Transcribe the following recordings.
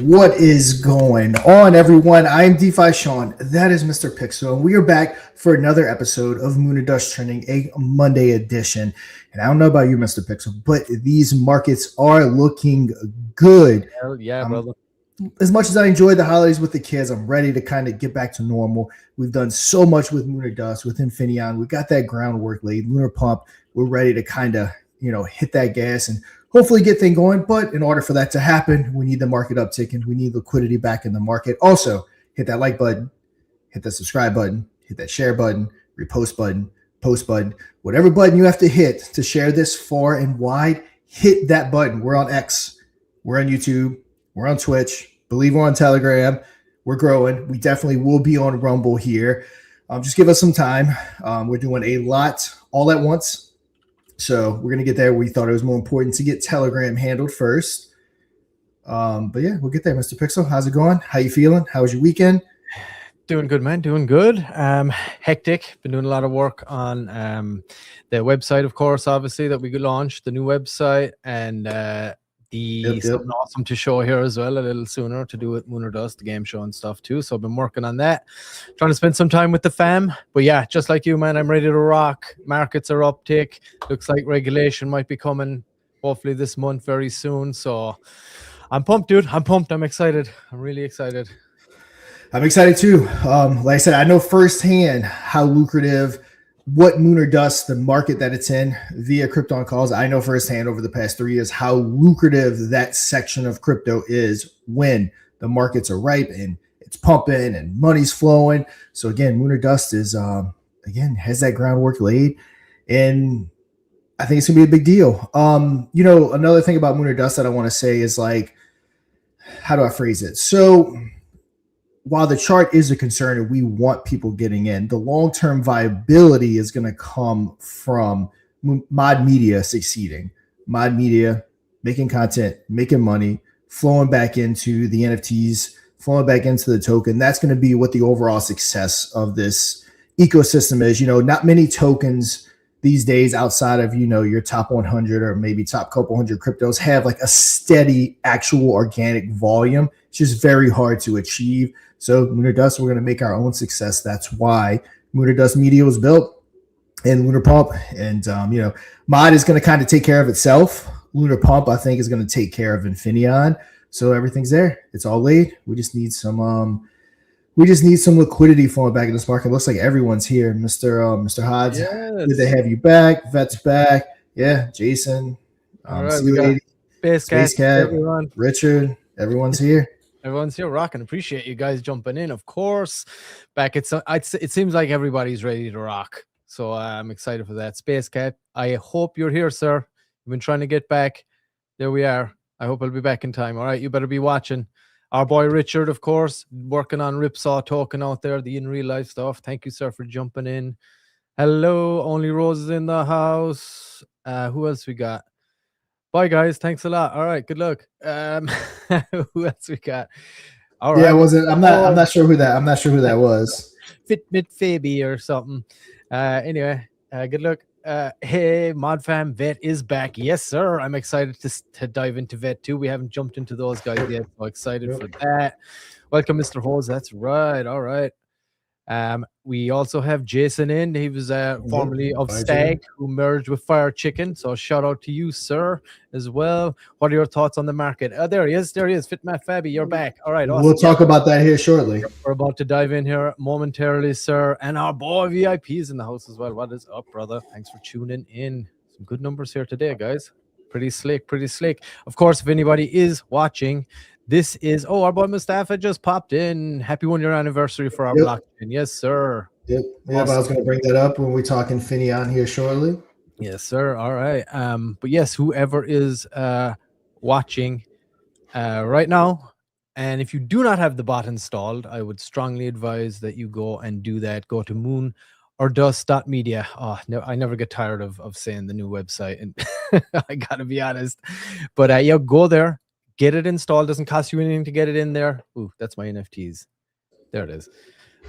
What is going on, everyone? I am DeFi Sean. That is Mr. Pixel, and we are back for another episode of Moon and Dust Trending, a Monday edition. And I don't know about you, Mr. Pixel, but these markets are looking good. Hell yeah, brother. As much as I enjoyed the holidays with the kids, I'm ready to kind of get back to normal. We've done so much with Moon and Dust, with Infineon. We got that groundwork laid, Lunar Pump. We're ready to kind of, hit that gas and hopefully get things going. But in order for that to happen, we need the market uptick and we need liquidity back in the market. Also, hit that like button, hit that subscribe button, hit that share button, repost button, post button, whatever button you have to hit to share this far and wide, hit that button. We're on X, we're on YouTube, we're on Twitch, believe we're on Telegram. We're growing. We definitely will be on Rumble here. Just give us some time. We're doing a lot all at once. So we're going to get there. We thought it was more important to get Telegram handled first. But yeah, we'll get there, Mr. Pixel. How's it going? How you feeling? How was your weekend? Doing good, man. Doing good. Hectic. Been doing a lot of work on the website, of course, obviously, that we launched, the new website, and something awesome to show here as well a little sooner to do with Moon or Dust, the game show and stuff too. So I've been working on that, trying to spend some time with the fam. But yeah, just like you, man, I'm ready to rock. Markets are uptick. Looks like regulation might be coming hopefully this month very soon. So I'm pumped, dude. I'm pumped. I'm excited. I'm really excited. I'm excited too. Like I said, I know firsthand how lucrative what Moon or Dust, the market that it's in via Krypton calls. I know firsthand over the past 3 years how lucrative that section of crypto is when the markets are ripe and it's pumping and money's flowing. So again, Moon or Dust is has that groundwork laid, and I think it's gonna be a big deal. Another thing about Moon or Dust that I want to say is, like, how do I phrase it? So while the chart is a concern and we want people getting in, the long-term viability is going to come from mod media succeeding. Mod media making content, making money, flowing back into the NFTs, flowing back into the token. That's going to be what the overall success of this ecosystem is. Not many tokens these days outside of, your top 100 or maybe top couple hundred cryptos have like a steady actual organic volume. It's just very hard to achieve. So Moon or Dust, we're going to make our own success. That's why Moon or Dust Media was built, and Lunar Pump. And, Mod is going to kind of take care of itself. Lunar Pump, I think, is going to take care of Infineon. So everything's there. It's all laid. We just need some liquidity flowing back in this market. It looks like everyone's here. Mr. Hodge, Yes. Good to have you back. Vet's back. Yeah, Jason. All right, we got Space Cat, everyone. Richard. Everyone's here. Everyone's here rocking. Appreciate you guys jumping in, of course. It seems like everybody's ready to rock. So I'm excited for that. Space Cat, I hope you're here, sir. We've been trying to get back. There we are. I hope I'll be back in time. All right, you better be watching. Our boy Richard, of course, working on Ripsaw token out there, the in real life stuff. Thank you, sir, for jumping in. Hello, Only Roses in the house. Who else we got? Bye, guys. Thanks a lot. All right, good luck. Who else we got? All right. Yeah, I'm not sure who that was. Fitbit Fabi or something. Anyway, good luck. Hey, Mod Fam, Vet is back. Yes, sir. I'm excited to dive into Vet too. We haven't jumped into those guys yet. So excited for that. Welcome, Mr. Hose. That's right. All right. We also have Jason in. He was formerly of Stag, who merged with Fire Chicken. So shout out to you, sir, as well. What are your thoughts on the market? There he is. Fitmat Fabi, you're back. All right. Awesome. We'll talk about that here shortly. We're about to dive in here momentarily, sir. And our boy VIP's in the house as well. What is up, brother? Thanks for tuning in. Some good numbers here today, guys. Pretty slick. Of course, if anybody is watching, this is, our boy Mustafa just popped in. Happy 1-year anniversary for our blockchain. Yes, sir. Yep. Yeah, awesome. I was going to bring that up when we talk Infineon here shortly. Yes, sir. All right. But yes, whoever is watching right now, and if you do not have the bot installed, I would strongly advise that you go and do that. Go to moonordust.media. Oh, no, I never get tired of saying the new website, and I gotta be honest. But yeah, go there. Get it installed. Doesn't cost you anything to get it in there. Ooh, that's my NFTs. There it is.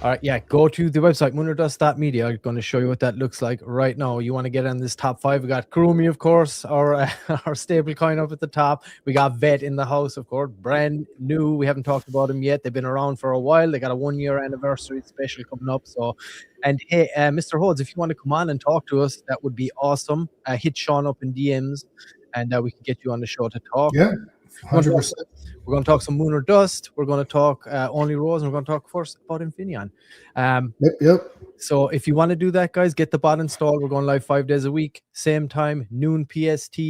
All right, yeah, go to the website, moonerdust.media. I'm going to show you what that looks like right now. You want to get on this top 5. We got Kurumi, of course, our stable coin up at the top. We got Vet in the house, of course, brand new. We haven't talked about them yet. They've been around for a while. They got a 1-year anniversary special coming up. So, and hey, Mr. Hodes, if you want to come on and talk to us, that would be awesome. Hit Sean up in DMs, and we can get you on the show to talk. Yeah, 100%. We're going to talk some Moon or Dust. We're going to talk Only Rose, and we're going to talk first about Infineon. Yep. So if you want to do that, guys, get the bot installed. We're going live 5 days a week, same time, noon PST,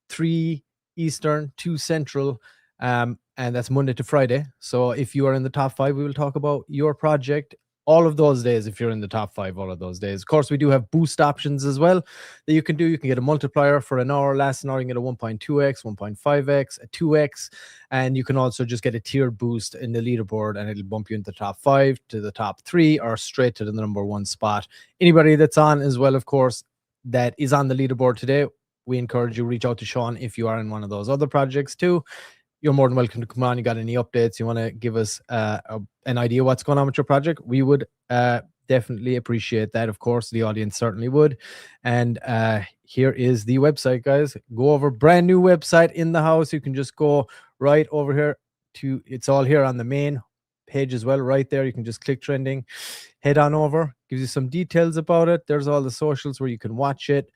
3 Eastern, 2 Central, and that's Monday to Friday. So if you are in the top 5, we will talk about your project all of those days. If you're in the top 5 all of those days, of course, we do have boost options as well that you can do. You can get a multiplier for an hour. Last an hour, you can get a 1.2x, 1.5x, a 2x, and you can also just get a tiered boost in the leaderboard, and it'll bump you into the top 5 to the top 3 or straight to the number 1 spot. Anybody that's on as well, of course, that is on the leaderboard today, we encourage you to reach out to Sean if you are in one of those other projects too. You're more than welcome to come on. You got any updates? You want to give us an idea what's going on with your project? We would definitely appreciate that. Of course, the audience certainly would. And here is the website, guys. Go over, brand new website in the house. You can just go right over here to, it's all here on the main page as well, right there. You can just click trending, head on over, gives you some details about it. There's all the socials where you can watch it.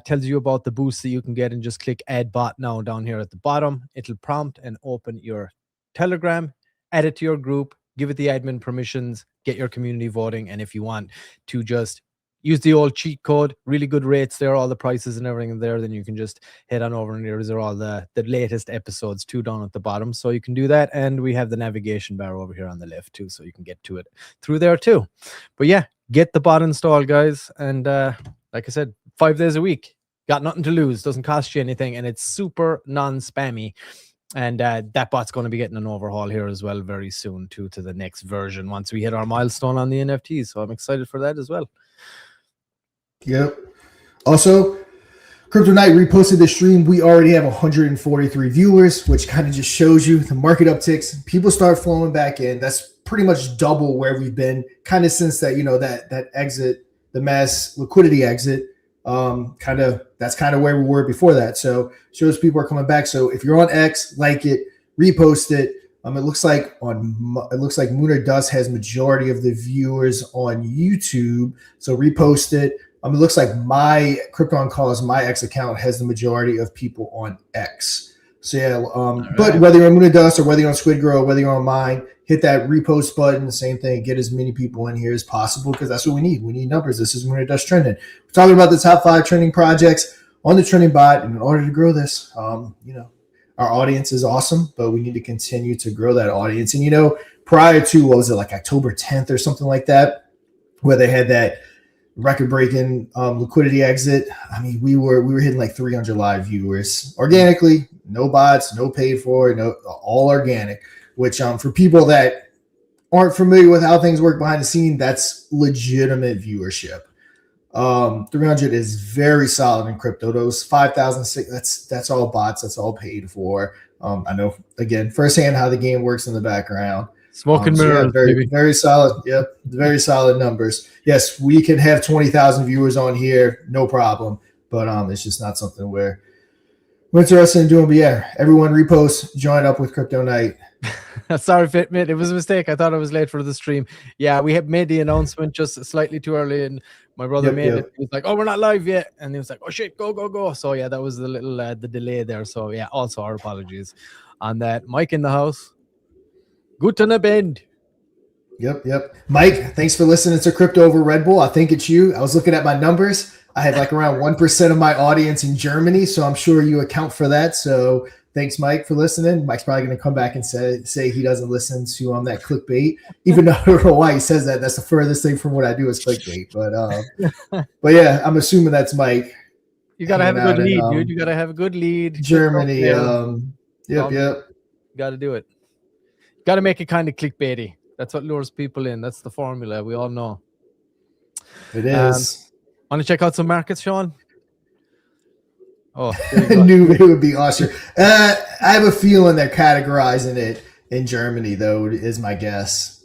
Tells you about the boost that you can get, and just click add bot now down here at the bottom. It'll prompt and open your Telegram, add it to your group, give it the admin permissions, get your community voting. And if you want to just use the old cheat code, really good rates there, all the prices and everything there, then you can just head on over, and there's all the latest episodes too down at the bottom. So you can do that. And we have the navigation bar over here on the left too, so you can get to it through there too. But yeah, get the bot installed, guys. And like I said, 5 days a week, got nothing to lose, doesn't cost you anything, and it's super non-spammy. And that bot's going to be getting an overhaul here as well very soon too, to the next version once we hit our milestone on the NFTs. So I'm excited for that as well. Yep. Also, Crypto Knight reposted the stream. We already have 143 viewers, which kind of just shows you the market upticks. People start flowing back in. That's pretty much double where we've been kind of since that, that exit, the mass liquidity exit. That's kind of where we were before that. So shows people are coming back. So if you're on X, like it, repost it. It looks like Moon or Dust has majority of the viewers on YouTube. So repost it. It looks like my Krypton Calls, my X account has the majority of people on X. So yeah, but right. Whether you're on Moon or Dust or whether you're on Squid Girl, whether you're on mine, hit that repost button. The same thing. Get as many people in here as possible, because that's what we need. We need numbers. This is Moon or Dust Trending. We're talking about the top 5 trending projects on the trending bot, and in order to grow this, our audience is awesome, but we need to continue to grow that audience. And prior to, what was it, like October 10th or something like that, where they had that record-breaking liquidity exit. We were hitting like 300 live viewers organically, no bots, no paid for, no, all organic. Which for people that aren't familiar with how things work behind the scene, that's legitimate viewership. 300 is very solid in crypto. Those 5,000, that's all bots, that's all paid for. I know, again, firsthand how the game works in the background. Smoking mirrors, yeah, very solid. Yep, very solid numbers. Yes, we can have 20,000 viewers on here, no problem. But it's just not something we're interested in doing. But yeah, everyone repost, join up with Crypto Knight. Sorry, Fitmit. It was a mistake. I thought I was late for the stream. Yeah, we have made the announcement just slightly too early, and my brother made it. He was like, "Oh, we're not live yet," and he was like, "Oh shit, go!" So yeah, that was the little the delay there. So yeah, also our apologies on that. Mike in the house. Guten Abend. Yep. Mike, thanks for listening to Crypto Over Red Bull. I think it's you. I was looking at my numbers. I had like around 1% of my audience in Germany, so I'm sure you account for that. So thanks, Mike, for listening. Mike's probably going to come back and say he doesn't listen to that clickbait, even though I don't know why he says that. That's the furthest thing from what I do is clickbait. But yeah, I'm assuming that's Mike. You got to have a good lead, dude. You got to have a good lead. Germany. Yep. Got to do it. Got to make it kind of clickbaity. That's what lures people in. That's the formula. We all know. It is. Want to check out some markets, Sean? Oh, I knew it would be awesome. I have a feeling they're categorizing it in Germany, though, is my guess.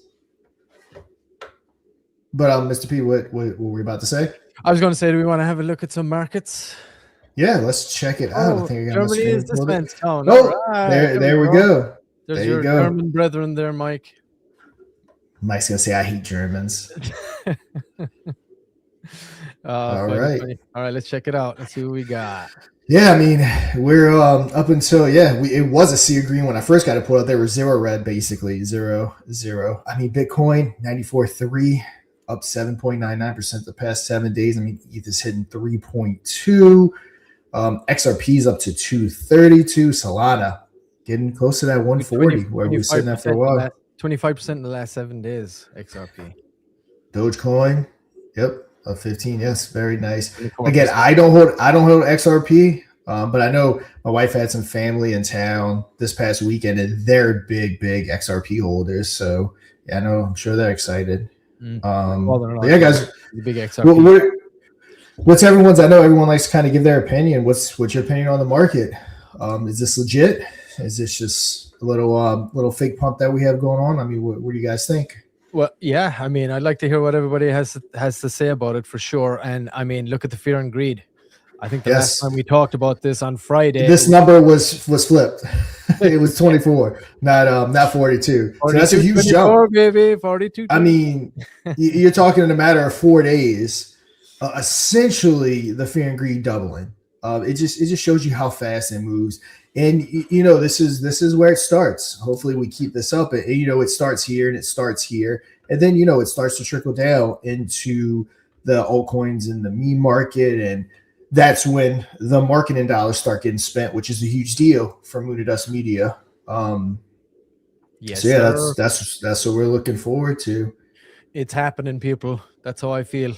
But Mr. P, what were we about to say? I was going to say, do we want to have a look at some markets? Yeah, let's check it out. I think I got my Germany screen is pulled up. defense town. Oh, Right, there we go. There's there your you go. German brethren there, Mike. Mike's gonna say I hate Germans. All right. All right, let's check it out. Let's see what we got. Yeah, I mean, we're up until it was a sea of green when I first got it pulled out. There was zero red, basically 0, 0. I mean, Bitcoin 94.3, up 7.99% the past 7 days. I mean, ETH is hitting 3.2. XRP's up to 232. Solana getting close to that 140 where we've sitting there for a while. 25% in the last 7 days. XRP. Dogecoin, yep. Of 15, yes, very nice. Again, I don't hold XRP, but I know my wife had some family in town this past weekend, and they're big XRP holders. So yeah, I know, I'm sure they're excited. Yeah, guys, big XRP. What's everyone's? I know everyone likes to kind of give their opinion. What's your opinion on the market? Is this legit? Is this just a little fake pump that we have going on? I mean, what do you guys think? Well, yeah, I mean, I'd like to hear what everybody has to say about it for sure. And I mean, look at the fear and greed. I think the last time we talked about this on Friday, this number was flipped. It was 24, not 42. So that's a huge jump, baby. 42. I mean, you're talking in a matter of 4 days, essentially the fear and greed doubling. It just shows you how fast it moves. And this is where it starts. Hopefully we keep this up. It starts here and it starts here, and then it starts to trickle down into the altcoins and the meme market, and that's when the marketing dollars start getting spent, which is a huge deal for Moon to Dust Media. Yes. So yeah, that's what we're looking forward to. It's happening, people. That's how I feel.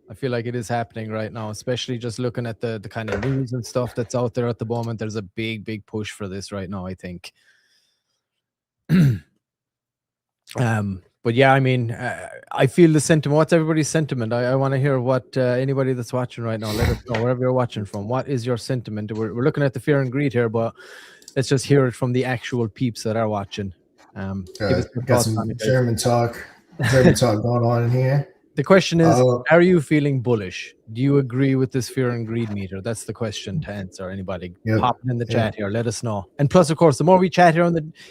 I feel like it is happening right now, especially just looking at the kind of news and stuff that's out there at the moment. There's a big push for this right now, I think. But yeah, I mean, I feel the sentiment. What's everybody's sentiment? I want to hear what anybody that's watching right now, let us know wherever you're watching from. What is your sentiment? We're looking at the fear and greed here, but let's just hear it from the actual peeps that are watching. Got some German talk going on in here. The question is, are you feeling bullish? Do you agree with this fear and greed meter? That's the question to answer. Anybody pop in the chat here, let us know. And plus, of course, the more we chat here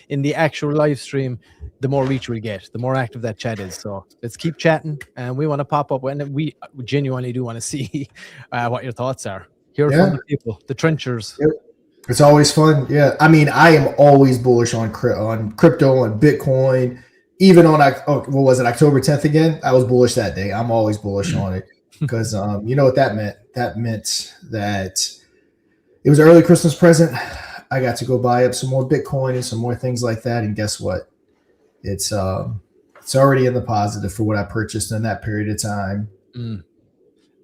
in the actual live stream, the more reach we get, the more active that chat is. So let's keep chatting, and we want to pop up when we genuinely do want to see what your thoughts are. Hear from the people, the trenchers. It's always fun. Yeah, I mean, I am always bullish on crypto, on Bitcoin. Even on what was it, October 10th again? I was bullish that day. I'm always bullish on it because you know what that meant? That meant that it was an early Christmas present. I got to go buy up some more Bitcoin and some more things like that. And guess what? It's already in the positive for what I purchased in that period of time.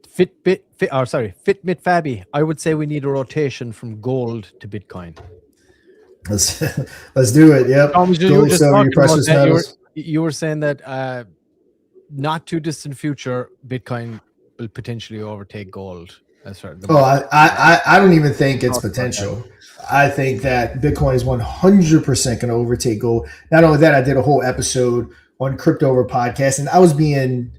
Fitbit Fabi. I would say we need a rotation from gold to Bitcoin. Let's do it. Yep. Gold, silver, precious metals. You were saying that not too distant future, Bitcoin will potentially overtake gold. That's right. I don't even think it's potential. I think that Bitcoin is 100% going to overtake gold. Not only that, I did a whole episode on Crypto Over podcast, and I was being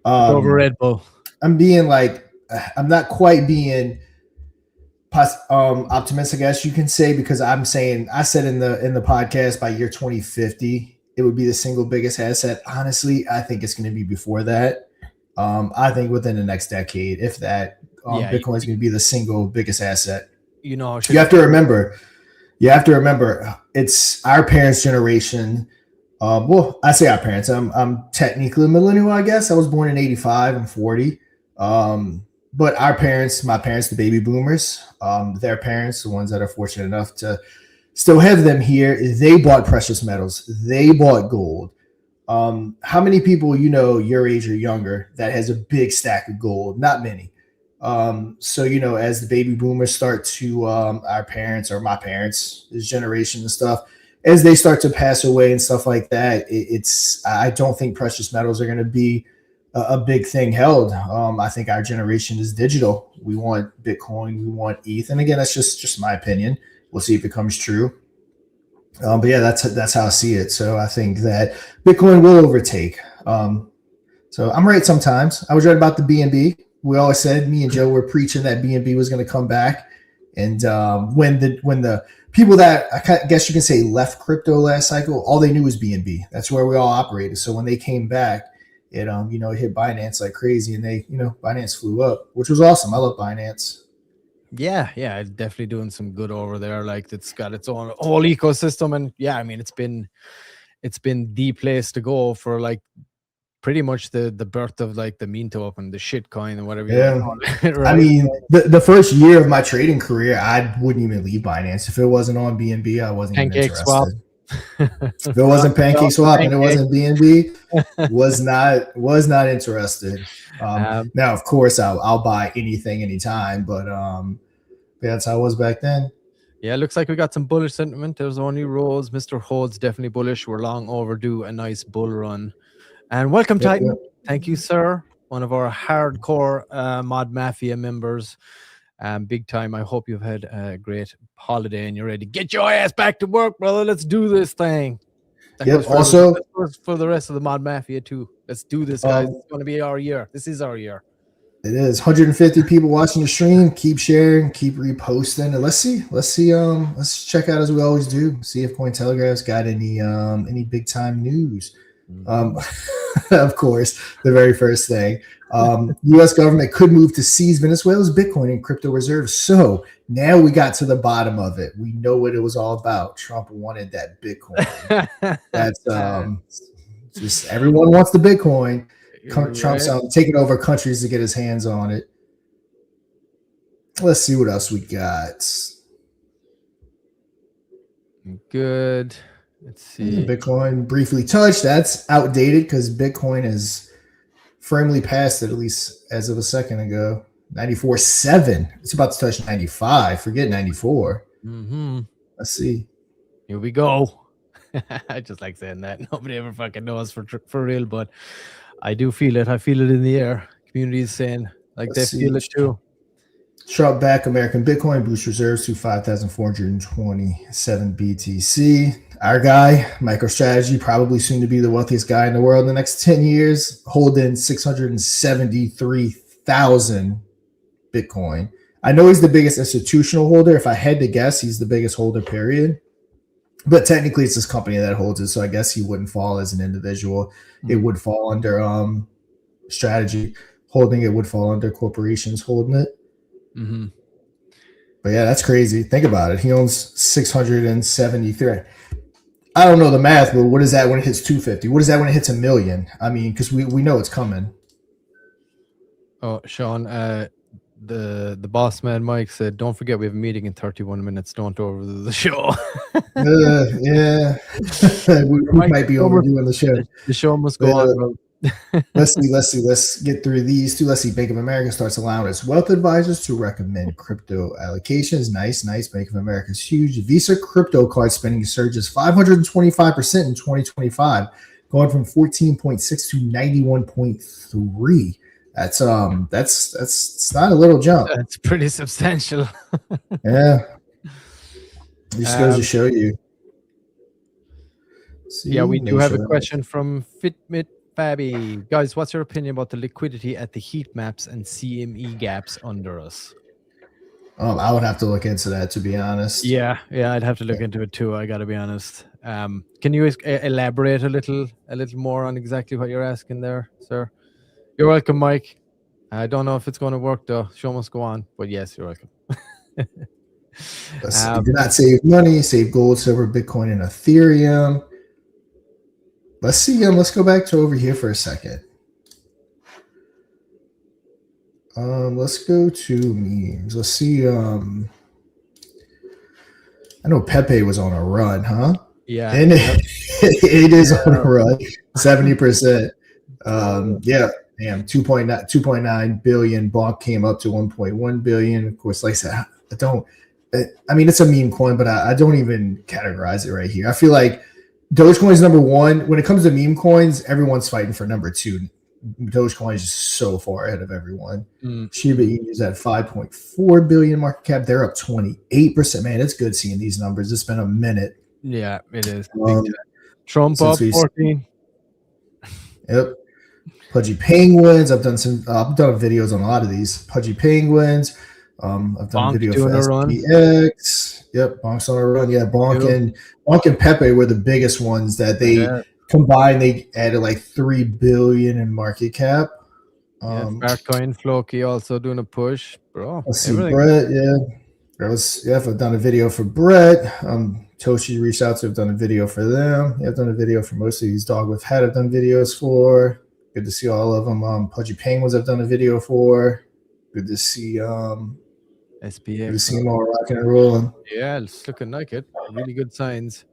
over Red Bull. I'm not quite being optimistic, I guess you can say, because I said in the podcast by year 2050 it would be the single biggest asset. Honestly, I think it's going to be before that. I think within the next decade, if that, Bitcoin is going to be the single biggest asset. You have to remember, it's our parents' generation. Well, I say our parents. I'm technically a millennial, I guess. I was born in 85 and 40. But our parents, my parents, the baby boomers, their parents, the ones that are fortunate enough to still have them here, they bought precious metals. They bought gold. How many people your age or younger that has a big stack of gold? Not many. So as the baby boomers start to our parents or my parents, this generation and stuff, as they start to pass away and stuff like that, I don't think precious metals are going to be a big thing held. I think our generation is digital. We want Bitcoin, we want ETH, and again, that's just my opinion. We'll see if it comes true. But yeah, that's how I see it. So I think that Bitcoin will overtake. So I'm right sometimes. I was right about the BNB. We always said, me and Joe were preaching that BNB was going to come back. And when the people that I guess you can say left crypto last cycle, all they knew was BNB. That's where we all operated. So when they came back, it it hit Binance like crazy, and they Binance flew up, which was awesome. I love Binance. Yeah, it's definitely doing some good over there. Like, it's got its own whole ecosystem, and yeah, I mean, it's been the place to go for like pretty much the birth of like the meme token, the shit coin, and whatever you want to call it. Right? I mean, the first year of my trading career, I wouldn't even leave Binance if it wasn't on BNB. I wasn't even interested. Swap. If it wasn't Pancake Swap and it wasn't BNB, was not interested. Now, of course, I'll buy anything anytime, but that's how it was back then. Yeah, it looks like we got some bullish sentiment. There's only Rose. Mr. Hold's definitely bullish. We're long overdue a nice bull run. And welcome, Titan. Yep. Thank you, sir. One of our hardcore Mod Mafia members. Big time. I hope you've had a great holiday and you're ready to get your ass back to work, brother. Let's do this thing. Yep. Also, for the rest of the Mod Mafia too. Let's do this, guys. It's going to be our year. This is our year. It is 150 people watching the stream. Keep sharing, keep reposting, and let's see. Let's check out as we always do. See if Cointelegraph's got any big time news. Of course, the very first thing, U.S. government could move to seize Venezuela's Bitcoin and crypto reserves. So now we got to the bottom of it. We know what it was all about. Trump wanted that Bitcoin. That's just everyone wants the Bitcoin. Trump's taking over countries to get his hands on it. Let's see what else we got. Good. Let's see. Bitcoin briefly touched. That's outdated because Bitcoin is firmly past it, at least as of a second ago. 94.7. It's about to touch 95. Forget 94. Let's see. Here we go. I just like saying that. Nobody ever fucking knows for real, but I do feel it. I feel it in the air. Community is saying like they feel it too. Trump back American Bitcoin boost reserves to 5,427 BTC. Our guy, MicroStrategy, probably soon to be the wealthiest guy in the world in the next 10 years, holding 673,000 Bitcoin. I know he's the biggest institutional holder. If I had to guess, he's the biggest holder, period. But technically, it's this company that holds it, so I guess he wouldn't fall as an individual. It would fall under strategy holding. It would fall under corporations holding it. But yeah, that's crazy. Think about it. He owns 673. I don't know the math, but what is that when it hits 250? What is that when it hits $1 million? I mean, because we know it's coming. Oh, Sean, the boss man Mike said, "Don't forget we have a meeting in 31 minutes. Don't over the show." Yeah, we might be overdoing the show. The show must go on, bro. Let's see. Let's get through these two. Let's see. Bank of America starts allowing its wealth advisors to recommend crypto allocations. Nice. Bank of America is huge. Visa crypto card spending surges 525% in 2025, going from 14.6 to 91.3. That's not a little jump. That's pretty substantial. Yeah. It just goes to show you. Yeah, we do have a question from Fitmit Fabby. Guys, what's your opinion about the liquidity at the heat maps and CME gaps under us? I would have to look into that, to be honest. Yeah, I'd have to look into it too. I got to be honest. Can you elaborate a little more on exactly what you're asking there, sir? You're welcome, Mike. I don't know if it's going to work though. Show must go on, but yes, you're welcome. Do not save money. Save gold, silver, Bitcoin, and Ethereum. Let's see. Let's go back to over here for a second. Let's go to memes. Let's see. I know Pepe was on a run, huh? Yeah, and it is on a run. 70%. Yeah. Damn, 2.9 billion. Bonk came up to 1.1 billion. Of course, like I said, I mean, it's a meme coin, but I don't even categorize it right here. I feel like Dogecoin is number one. When it comes to meme coins, everyone's fighting for number two. Dogecoin is just so far ahead of everyone. Shiba Inu is at 5.4 billion market cap. They're up 28%. Man, it's good seeing these numbers. It's been a minute. Yeah, it is. Trump up 14. Yep. Pudgy penguins. I've done videos on a lot of these pudgy penguins. I've done a video for SPX. Yep, Bonk's on a run. Yeah, Bonk and Pepe were the biggest ones that they combined. They added like 3 billion in market cap. Fartcoin, Floki also doing a push, bro. Let's see, Brett. I've done a video for Brett. Toshi reached out to. I've done a video for them. I've done a video for most of these dog with hat. I've done videos for. Good to see all of them. Pudgy penguins. I've done a video for. Good to see. SPX. Good to see them all rocking and rolling. Yeah, it's looking like it. Really good signs.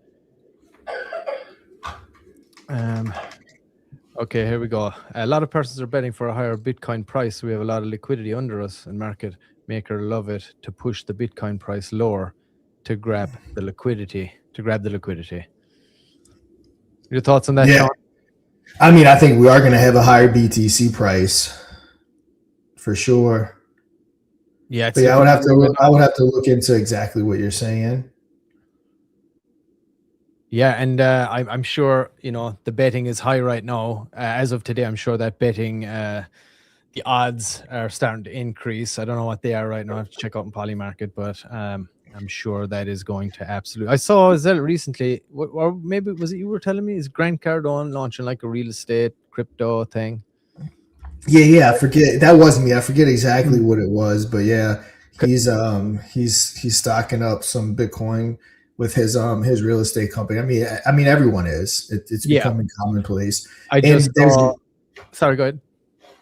Okay, here we go. A lot of persons are betting for a higher Bitcoin price. We have a lot of liquidity under us, and market maker love it to push the Bitcoin price lower to grab the liquidity. Your thoughts on that, Sean? I mean, I think we are going to have a higher BTC price for sure. Yeah, but I would have to look into exactly what you're saying. Yeah, and I'm sure the betting is high right now. As of today, I'm sure that betting, the odds are starting to increase. I don't know what they are right now. I have to check out in Polymarket, but I'm sure that is going to absolutely. I saw Zell recently, or maybe was it you were telling me? Is Grant Cardone launching like a real estate crypto thing? Yeah. I forget. That wasn't me. I forget exactly what it was, but yeah, he's stocking up some Bitcoin with his real estate company. I mean, everyone is. It's becoming commonplace. Sorry, go ahead.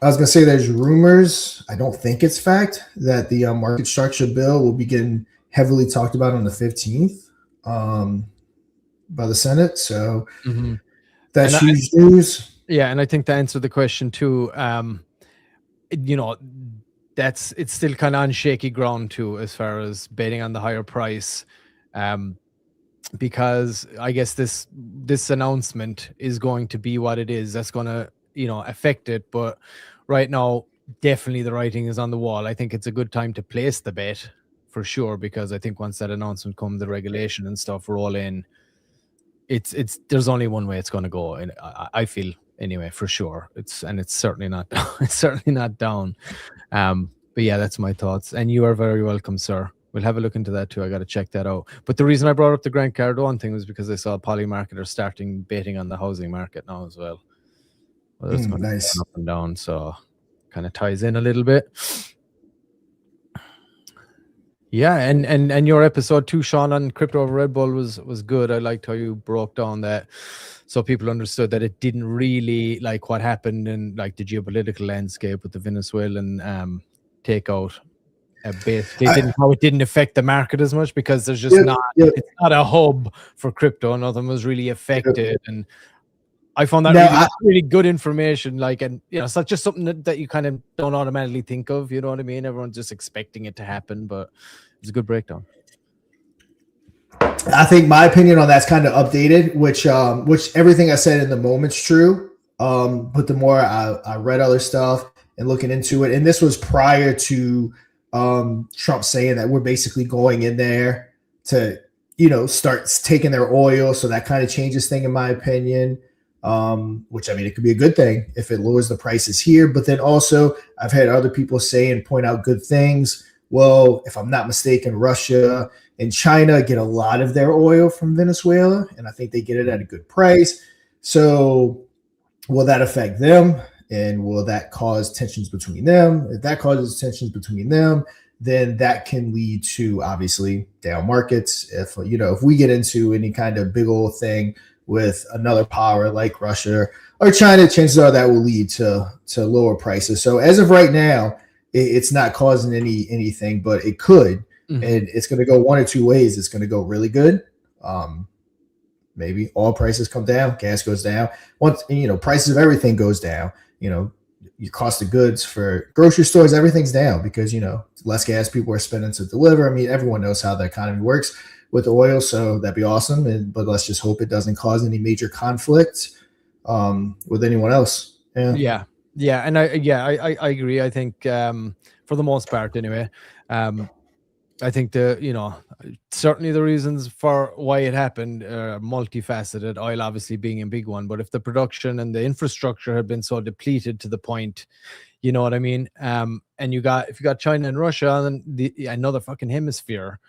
I was gonna say there's rumors. I don't think it's fact that the market structure bill will be getting heavily talked about on the 15th by the Senate. So that's huge news. Yeah, and I think to answer the question too, it's still kind of on shaky ground too as far as betting on the higher price. Because I guess this announcement is going to be what it is. That's going to affect it. But right now, definitely the writing is on the wall. I think it's a good time to place the bet for sure, because I think once that announcement comes, the regulation and stuff roll in, there's only one way it's going to go, and I feel anyway for sure. It's certainly not it's certainly not down. But yeah, that's my thoughts. And you are very welcome, sir. We'll have a look into that too. I got to check that out. But the reason I brought up the Grant Cardone thing was because I saw Polymarket are starting betting on the housing market now as well. Well, it's going to go up and down, so kind of ties in a little bit. Yeah, and your episode too, Sean, on crypto over Red Bull was good. I liked how you broke down that, so people understood that it didn't really like what happened in like the geopolitical landscape with the Venezuelan takeout. How it didn't affect the market as much, because there's just it's not a hub for crypto. Nothing was really affected, and I found that really good information. Like, and it's not just something that you kind of don't automatically think of. You know what I mean? Everyone's just expecting it to happen, but it's a good breakdown. I think my opinion on that's kind of updated, which everything I said in the moment's true. But the more I read other stuff and looking into it, and this was prior to Trump saying that we're basically going in there to, start taking their oil. So that kind of changes thing, in my opinion, which, I mean, it could be a good thing if it lowers the prices here. But then also I've had other people say and point out good things. Well, if I'm not mistaken, Russia and China get a lot of their oil from Venezuela, and I think they get it at a good price. So will that affect them? And will that cause tensions between them? If that causes tensions between them, then that can lead to obviously down markets. If we get into any kind of big old thing with another power like Russia or China, chances are that will lead to lower prices. So as of right now, it's not causing anything, but it could, and it's going to go one or two ways. It's going to go really good. Maybe oil prices come down, gas goes down. Once prices of everything goes down. Your cost of goods for grocery stores, everything's down because, less gas people are spending to deliver. I mean, everyone knows how the economy works with oil, so that'd be awesome. But let's just hope it doesn't cause any major conflict with anyone else. Yeah. And I agree. I think for the most part, anyway, I think certainly the reasons for why it happened are multifaceted. Oil obviously being a big one, but if the production and the infrastructure had been so depleted to the point, you know what I mean? And if you got China and Russia and another fucking hemisphere,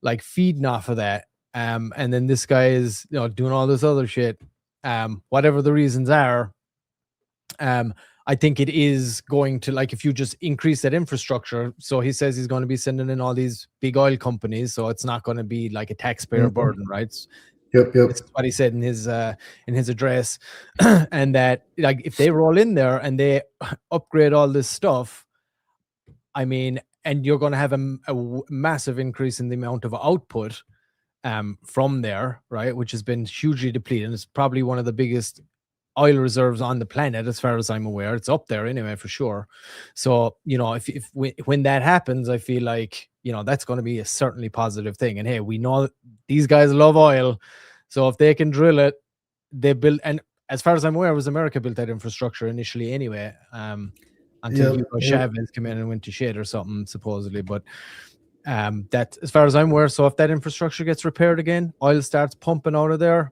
like feeding off of that, and then this guy is doing all this other shit, whatever the reasons are, I think it is going to, like, if you just increase that infrastructure. So he says he's going to be sending in all these big oil companies, so it's not going to be like a taxpayer burden, right? Yep. That's what he said in his address. And that, like, if they roll in there and they upgrade all this stuff, I mean, and you're going to have a massive increase in the amount of output from there, right? Which has been hugely depleted. And it's probably one of the biggest oil reserves on the planet, as far as I'm aware. It's up there anyway, for sure. So, when that happens, I feel like, that's going to be a certainly positive thing. And hey, we know these guys love oil. So if they can drill it, they build. And as far as I'm aware, it was America built that infrastructure initially anyway, until Chavez came in and went to shit or something, supposedly. But that, as far as I'm aware, so if that infrastructure gets repaired again, oil starts pumping out of there,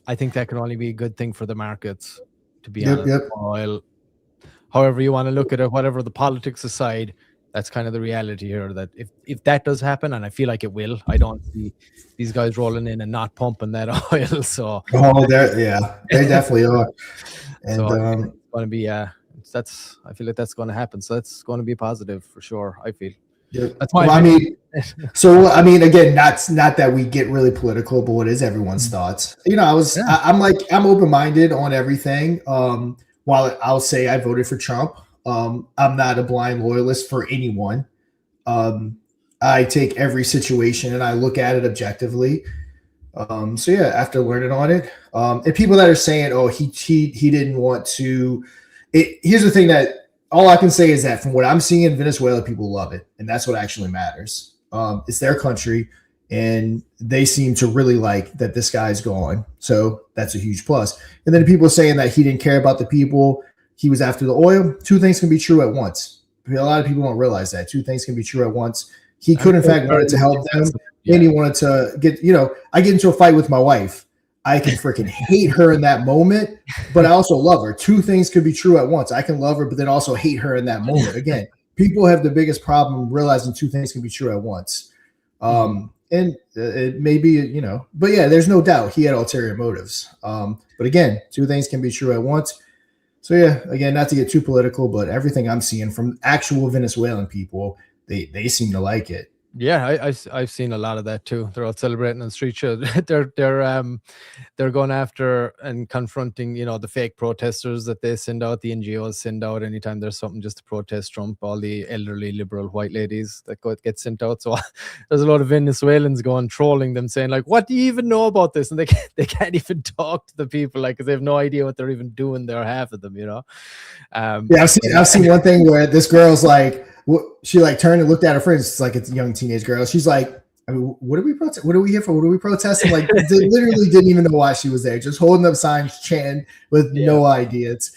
I think that can only be a good thing for the markets, to be honest. Oil, however you want to look at it, whatever the politics aside, that's kind of the reality here, that if that does happen, and I feel like it will, I don't see these guys rolling in and not pumping that oil. So they definitely are. And so it's going to be I feel like that's going to happen. So that's going to be positive for sure, I feel. Yeah. That's why again, not that we get really political, but what is everyone's thoughts? I'm open-minded on everything. While I'll say I voted for Trump, I'm not a blind loyalist for anyone. I take every situation and I look at it objectively. After learning on it, and people that are saying, "Oh, he didn't want to," here's the thing that. All I can say is that from what I'm seeing in Venezuela, people love it. And that's what actually matters. It's their country, and they seem to really like that this guy's gone. So that's a huge plus. And then people saying that he didn't care about the people, he was after the oil. Two things can be true at once. A lot of people don't realize that. Two things can be true at once. He could, in fact, wanted to help them. And he wanted to get, I get into a fight with my wife. I can freaking hate her in that moment, but I also love her. Two things could be true at once. I can love her, but then also hate her in that moment. Again, people have the biggest problem realizing two things can be true at once. And it may be, but yeah, there's no doubt he had ulterior motives. But again, two things can be true at once. So yeah, again, not to get too political, but everything I'm seeing from actual Venezuelan people, they seem to like it. Yeah, I've seen a lot of that too. They're all celebrating on street shows. They're going after and confronting, the fake protesters that they send out, the NGOs send out anytime there's something just to protest Trump, all the elderly liberal white ladies that get sent out. So there's a lot of Venezuelans going trolling them, saying like, "What do you even know about this?" And they can't even talk to the people, like, because they have no idea what they're even doing there, half of them, I've seen one thing where this girl's like, she like turned and looked at her friends. It's like it's a young teenage girl. She's like, I mean, what are we protest? What are we here for? What are we protesting? Like, they literally didn't even know why she was there. Just holding up signs, chanting with no idea. It's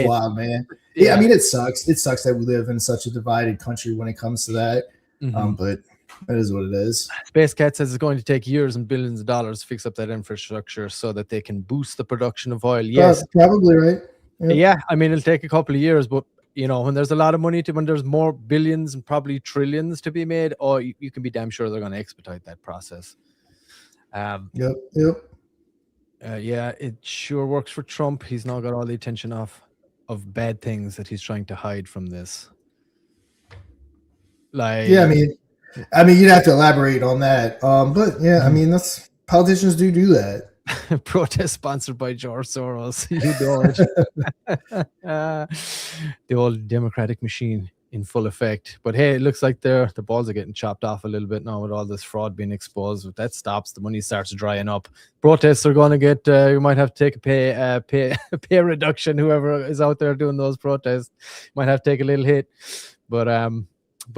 wild, man. Yeah, I mean, it sucks. It sucks that we live in such a divided country when it comes to that. But that is what it is. Space Cat says it's going to take years and billions of dollars to fix up that infrastructure so that they can boost the production of oil. Yes, probably right. Yep. Yeah, I mean, it'll take a couple of years, but when there's a lot of money when there's more billions and probably trillions to be made, you can be damn sure they're going to expedite that process. Yep. Yeah, it sure works for Trump. He's now got all the attention of bad things that he's trying to hide from this. Like, yeah, I mean, you'd have to elaborate on that. But yeah, I mean, politicians do that. Protest sponsored by George Soros. You know it. The old democratic machine in full effect. But hey, it looks like the balls are getting chopped off a little bit now with all this fraud being exposed. If that stops, the money starts drying up. Protests are going to get. You might have to take a pay reduction. Whoever is out there doing those protests might have to take a little hit. But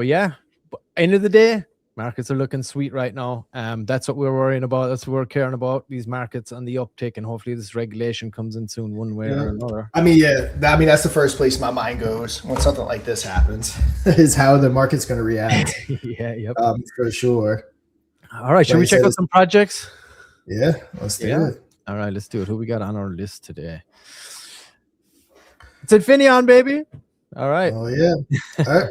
yeah. But end of the day, Markets are looking sweet right now. That's what we're worrying about. That's what we're caring about. These markets on the uptick, and hopefully this regulation comes in soon, one way or another. I mean, that's the first place my mind goes when something like this happens, is how the market's going to react. Yep. For sure. All right, should we check out some projects? Yeah, let's do it. All right, let's do it. Who we got on our list today? It's Infineon, baby. All right. Oh yeah. All right.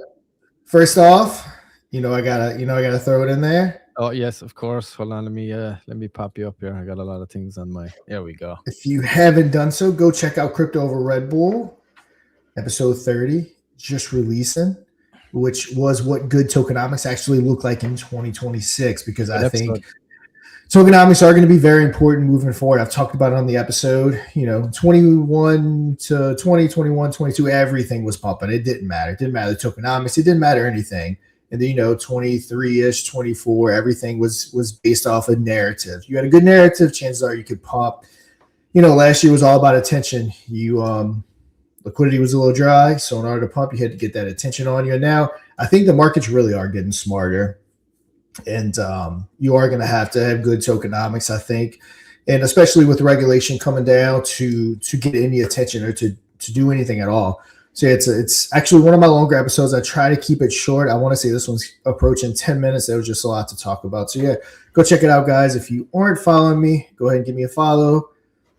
First off, I gotta throw it in there. Oh yes, of course. Hold on, let me pop you up here. I got a lot of things on my. There we go. If you haven't done so, go check out Crypto Over Red Bull, episode 30, just releasing, which was what good tokenomics actually look like in 2026. Because I think tokenomics are going to be very important moving forward. I've talked about it on the episode. 21 to 20, 21, 22, everything was pumping. It didn't matter. It didn't matter the tokenomics. It didn't matter anything. And then, 23-ish, 24, everything was based off a narrative. You had a good narrative, chances are you could pump. Last year was all about attention. Liquidity was a little dry, so in order to pump, you had to get that attention on you. And now I think the markets really are getting smarter. And you are going to have good tokenomics, I think. And especially with regulation coming down to get any attention or to do anything at all. So it's actually one of my longer episodes. I try to keep it short. I want to say this one's approaching 10 minutes. There was just a lot to talk about. So yeah, go check it out, guys. If you aren't following me, go ahead and give me a follow.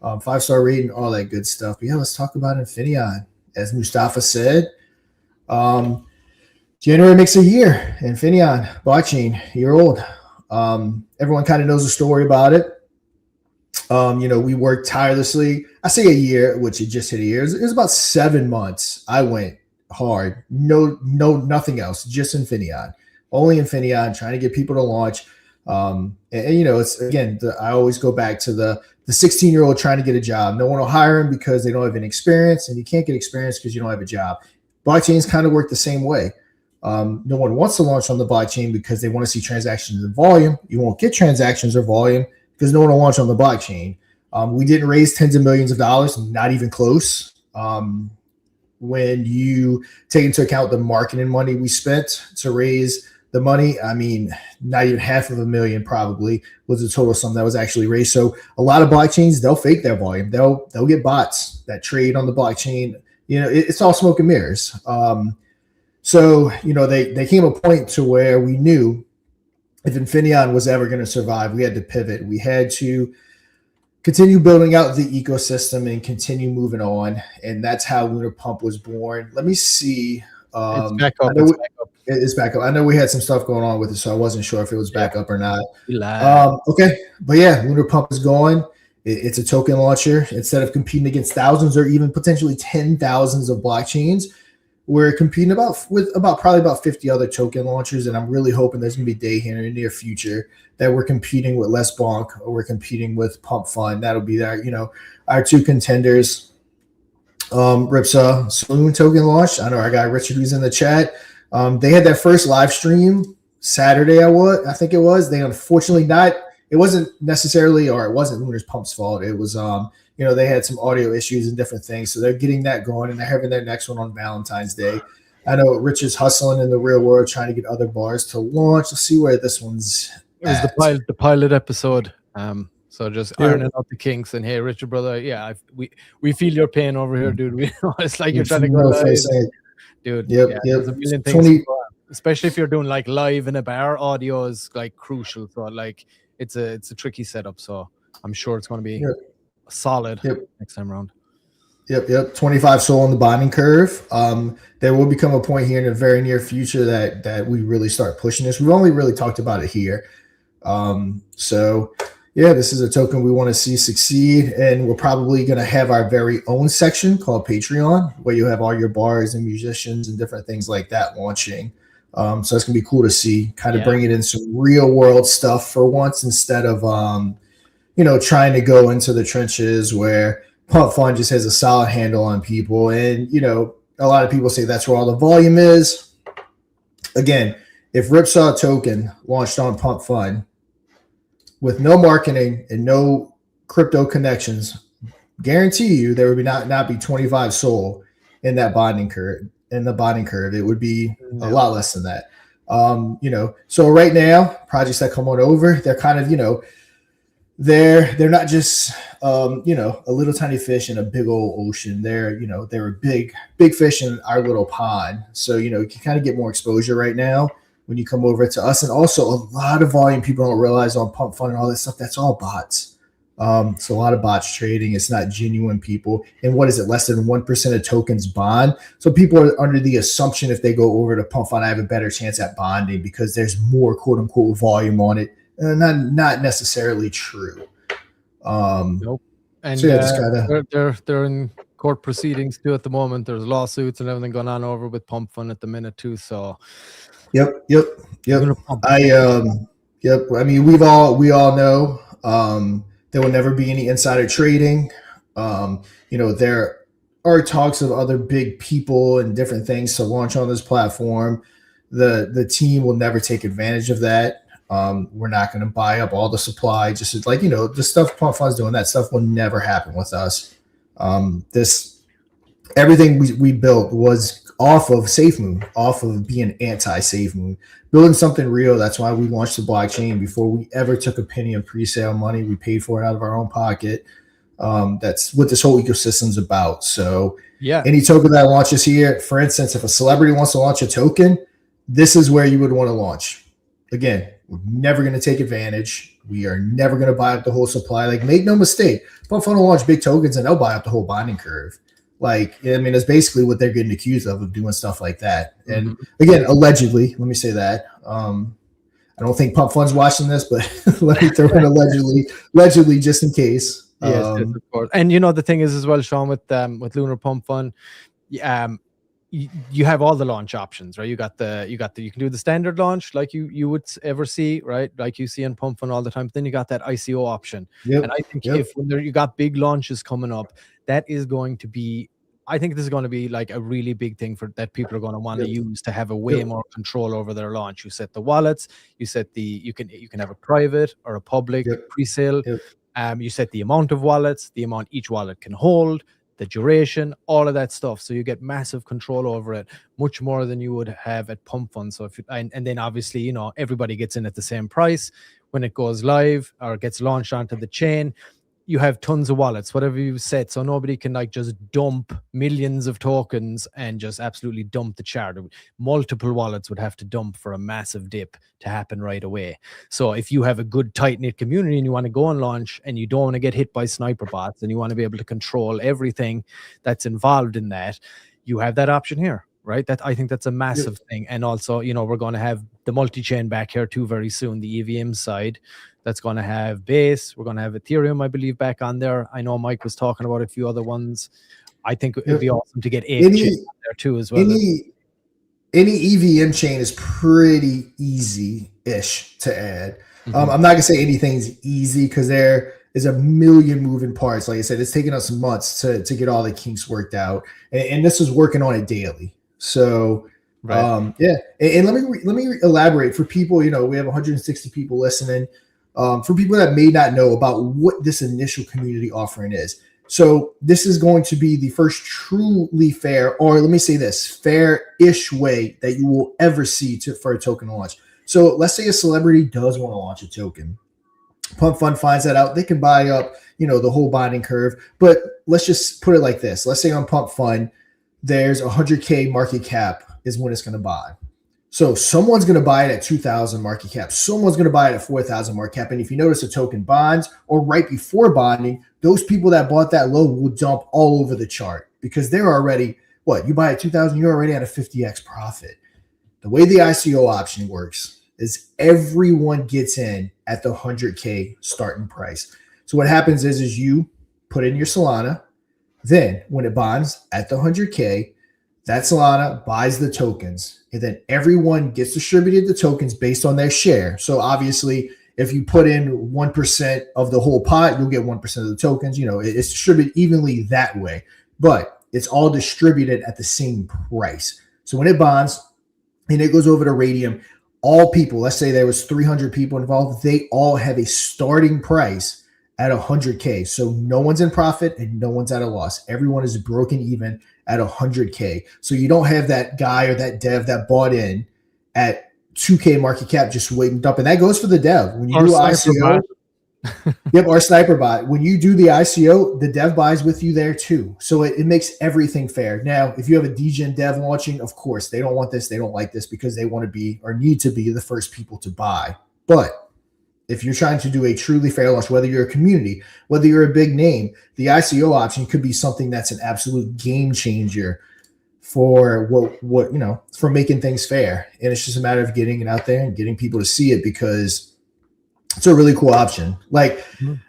5-star rating, all that good stuff. But yeah, let's talk about Infineon. As Mustafa said, January makes a year. Infineon, blockchain, year old. Everyone kind of knows the story about it. We worked tirelessly. I say a year, which it just hit a year. It was about 7 months. I went hard. No, nothing else. Just Infineon. Only Infineon, trying to get people to launch. It's again, I always go back to the 16-year-old trying to get a job. No one will hire him because they don't have any experience, and you can't get experience because you don't have a job. Blockchains kind of work the same way. No one wants to launch on the blockchain because they want to see transactions and volume. You won't get transactions or volume because no one will launch on the blockchain. We didn't raise tens of millions of dollars, not even close. When you take into account the marketing money we spent to raise the money, I mean, not even $500,000 probably was the total sum that was actually raised. So a lot of blockchains, they'll fake their volume. They'll get bots that trade on the blockchain. It's all smoke and mirrors. So they came a point to where we knew if Infineon was ever going to survive, we had to pivot. We had to continue building out the ecosystem and continue moving on. And that's how Lunar Pump was born. Let me see. It's back up. It's back up. I know we had some stuff going on with it, so I wasn't sure if it was back up or not. Okay. But yeah, Lunar Pump is going. It's a token launcher. Instead of competing against thousands or even potentially 10,000s of blockchains, we're competing with probably about 50 other token launchers, and I'm really hoping there's going to be a day here in the near future that we're competing with Les Bonk or we're competing with Pump Fund. That'll be our two contenders. Ripsa Saloon token launch. I know our guy Richard who's in the chat. They had their first live stream Saturday. I think it was. They unfortunately not. It wasn't necessarily, or it wasn't Lunar's Pump's fault. It was they had some audio issues and different things. So they're getting that going, and they're having their next one on Valentine's Day. I know Rich is hustling in the real world, trying to get other bars to launch. Let's see where this one's at. It was the pilot episode. So just ironing out the kinks. And hey, Richard, brother, yeah, we feel your pain over here, dude. It's like you're trying to go live. Dude, there's a million things. Especially if you're doing like live in a bar, audio is like crucial. So like it's a tricky setup. So I'm sure it's going to be solid next time around. Yep. 25 SOL on the bonding curve. There will become a point here in the very near future that we really start pushing this. We've only really talked about it here. So yeah, this is a token we want to see succeed, and we're probably going to have our very own section called Patreon, where you have all your bars and musicians and different things like that launching. So it's going to be cool to see, kind of bring it in some real world stuff for once, instead of trying to go into the trenches where Pump Fund just has a solid handle on people. And, a lot of people say that's where all the volume is. Again, if Ripsaw token launched on Pump Fund with no marketing and no crypto connections, guarantee you there would not be 25 SOL in that bonding curve. In the bonding curve, it would be a lot less than that. So right now, projects that come on over, they're kind of, they're not just a little tiny fish in a big old ocean. They're a big fish in our little pond. So you can kind of get more exposure right now when you come over to us, and also a lot of volume people don't realize on Pump Fund and all that stuff. That's all bots. It's a lot of bots trading. It's not genuine people. And what is it? Less than 1% of tokens bond. So people are under the assumption if they go over to Pump Fund, I have a better chance at bonding because there's more quote unquote volume on it. Not necessarily true. Nope. And so yeah, they're in court proceedings too at the moment. There's lawsuits and everything going on over with Pump Fund at the minute too. So Yep. I mean, we all know there will never be any insider trading. There are talks of other big people and different things to launch on this platform. The team will never take advantage of that. We're not going to buy up all the supply. Just like, the stuff Pump Fund's doing, that stuff will never happen with us. Everything we built was off of SafeMoon, off of being anti-SafeMoon, building something real. That's why we launched the blockchain before we ever took a penny of pre-sale money. We paid for it out of our own pocket. That's what this whole ecosystem's about. So yeah, any token that launches here, for instance, if a celebrity wants to launch a token, this is where you would want to launch. Again, we're never going to take advantage. We are never going to buy up the whole supply. Like, make no mistake, Pump Fund will launch big tokens and they'll buy up the whole bonding curve. Like, I mean, that's basically what they're getting accused of doing stuff like that. And again, allegedly, let me say that. I don't think Pump Fund's watching this, but let me throw in allegedly, just in case. Yes, of course. And the thing is as well, Sean, with Lunar Pump Fund, you have all the launch options, right? You can do the standard launch like you would ever see, right? Like you see in Pump Fund all the time. But then you got that ICO option. Yep. And I think when you got big launches coming up, that is going to be, I think this is going to be like a really big thing that people are going to want to use to have a way more control over their launch. You set the wallets, you can have a private or a public pre-sale. You set the amount of wallets, the amount each wallet can hold, the duration, all of that stuff. So you get massive control over it, much more than you would have at Pump Fund. So and then obviously, everybody gets in at the same price when it goes live or gets launched onto the chain. You have tons of wallets, whatever you set, so nobody can just dump millions of tokens and just absolutely dump the chart. Multiple wallets would have to dump for a massive dip to happen right away. So if you have a good tight-knit community and you want to go and launch and you don't want to get hit by sniper bots and you want to be able to control everything that's involved in that, you have that option here. Right, I think that's a massive thing. And also, we're going to have the multi-chain back here too very soon, the EVM side. That's going to have Base. We're going to have Ethereum, I believe, back on there. I know Mike was talking about a few other ones. I think it'd be awesome to get chain there too as well. Any EVM chain is pretty easy-ish to add. I'm not going to say anything's easy because there is a million moving parts. Like I said, it's taken us months to get all the kinks worked out. And this is working on it daily. So, And let me elaborate for people. We have 160 people listening. For people that may not know about what this initial community offering is. So this is going to be the first truly fair, or let me say this, fair-ish way that you will ever see for a token launch. So let's say a celebrity does want to launch a token. Pump Fund finds that out. They can buy up, the whole bonding curve. But let's just put it like this. Let's say on Pump Fund, there's 100K market cap is when it's going to buy. So someone's going to buy it at 2,000 market cap. Someone's going to buy it at 4,000 market cap. And if you notice a token bonds or right before bonding, those people that bought that low will dump all over the chart because they're already, you buy at 2,000, you're already at a 50x profit. The way the ICO option works is everyone gets in at the 100K starting price. So what happens is you put in your Solana. Then when it bonds at the 100K, that Solana buys the tokens, and then everyone gets distributed the tokens based on their share. So obviously, if you put in 1% of the whole pot, you'll get 1% of the tokens. It's distributed evenly that way, but it's all distributed at the same price. So when it bonds and it goes over to Radium, all people, let's say there was 300 people involved, they all have a starting price at 100K. So no one's in profit and no one's at a loss. Everyone is broken even at 100K. So you don't have that guy or that dev that bought in at 2K market cap just waiting up. And that goes for the dev. When you Or do sniper ICO, bot. yep, or sniper bot. When you do the ICO, the dev buys with you there too. So it makes everything fair. Now, if you have a DGen dev launching, of course, they don't want this, they don't like this because they want to be or need to be the first people to buy. But if you're trying to do a truly fair launch, whether you're a community, whether you're a big name, the ICO option could be something that's an absolute game changer for what for making things fair. And it's just a matter of getting it out there and getting people to see it, because it's a really cool option. Like,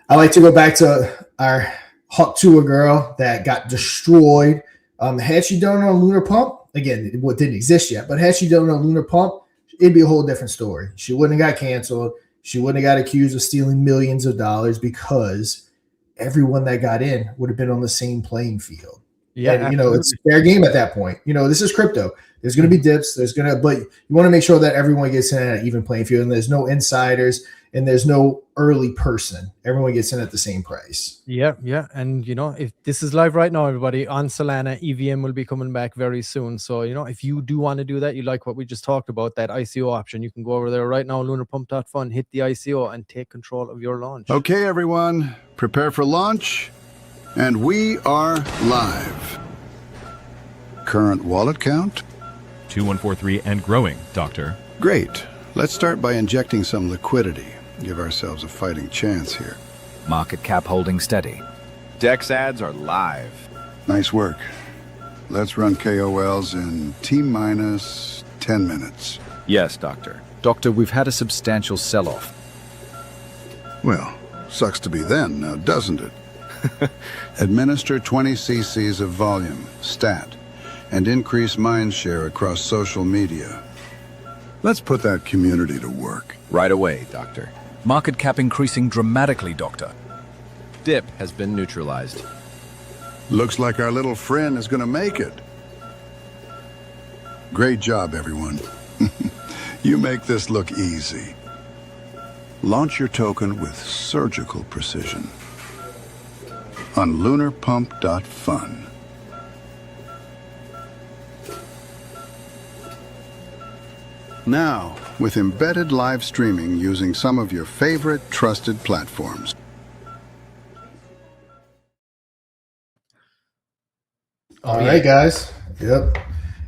I like to go back to our Hawk Tour girl that got destroyed. Had she done it on Lunar Pump, again, what didn't exist yet, but had she done it on Lunar Pump, it'd be a whole different story. She wouldn't have got canceled. She wouldn't have got accused of stealing millions of dollars, because everyone that got in would have been on the same playing field. Yeah, and, it's fair game at that point. This is crypto. There's going to be dips. But you want to make sure that everyone gets in at an even playing field, and there's no insiders and there's no early person. Everyone gets in at the same price. Yeah. And if this is live right now, everybody, on Solana, EVM will be coming back very soon. So, if you do want to do that, you like what we just talked about, that ICO option, you can go over there right now, lunarpump.fun, hit the ICO and take control of your launch. Okay, everyone, prepare for launch. And we are live. Current wallet count? 2143 and growing, Doctor. Great. Let's start by injecting some liquidity. Give ourselves a fighting chance here. Market cap holding steady. Dex ads are live. Nice work. Let's run KOLs in T-minus 10 minutes. Yes, Doctor. Doctor, we've had a substantial sell-off. Well, sucks to be then, now doesn't it? Administer 20 cc's of volume, stat, and increase mind share across social media. Let's put that community to work. Right away, Doctor. Market cap increasing dramatically, Doctor. Dip has been neutralized. Looks like our little friend is going to make it. Great job, everyone. You make this look easy. Launch your token with surgical precision on lunarpump.fun. Now, with embedded live streaming using some of your favorite trusted platforms. All right, guys. Yep.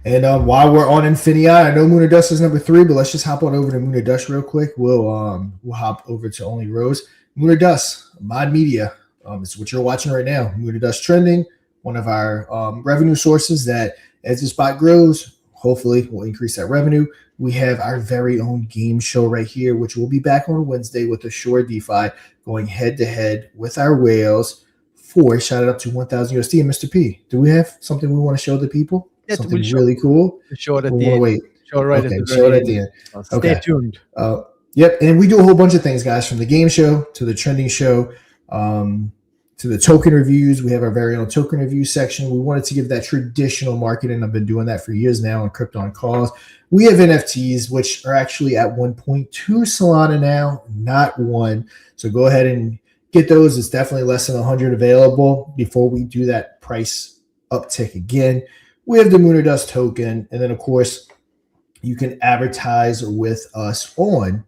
And while we're on Infinity, I know Moon or Dust is number 3, but let's just hop on over to Moon or Dust real quick. We'll hop over to Only Rose. Moon or Dust, Mod Media. It's what you're watching right now. Moon or Dust Trending, one of our revenue sources that, as the spot grows, hopefully will increase that revenue. We have our very own game show right here, which will be back on Wednesday with Assure DeFi, going head-to-head with our whales for, shout it up to 1,000 USD. And Mr. P, do we have something we want to show the people? Yeah, something really cool? Show it at the end. Wait. Show it right okay, at the show it at the end. Stay tuned. Yep, and we do a whole bunch of things, guys, from the game show to the trending show, to the token reviews. We have our very own token review section. We wanted to give that traditional marketing. I've been doing that for years now on Crypto on Calls. We have NFTs, which are actually at 1.2 Solana now, not 1. So go ahead and get those. It's definitely less than 100 available before we do that price uptick again. We have the Moon or Dust token. And then, of course, you can advertise with us on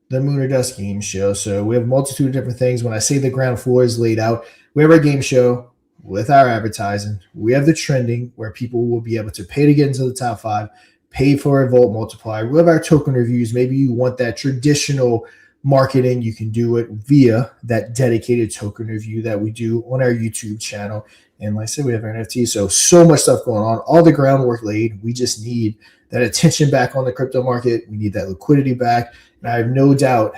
the Moon or Dust game show. So we have a multitude of different things. When I say the ground floor is laid out, we have our game show with our advertising. We have the trending, where people will be able to pay to get into the top 5, pay for a Volt multiplier. We have our token reviews. Maybe you want that traditional marketing. You can do it via that dedicated token review that we do on our YouTube channel. And like I said, we have our NFT. So much stuff going on. All the groundwork laid. We just need that attention back on the crypto market. We need that liquidity back. And I have no doubt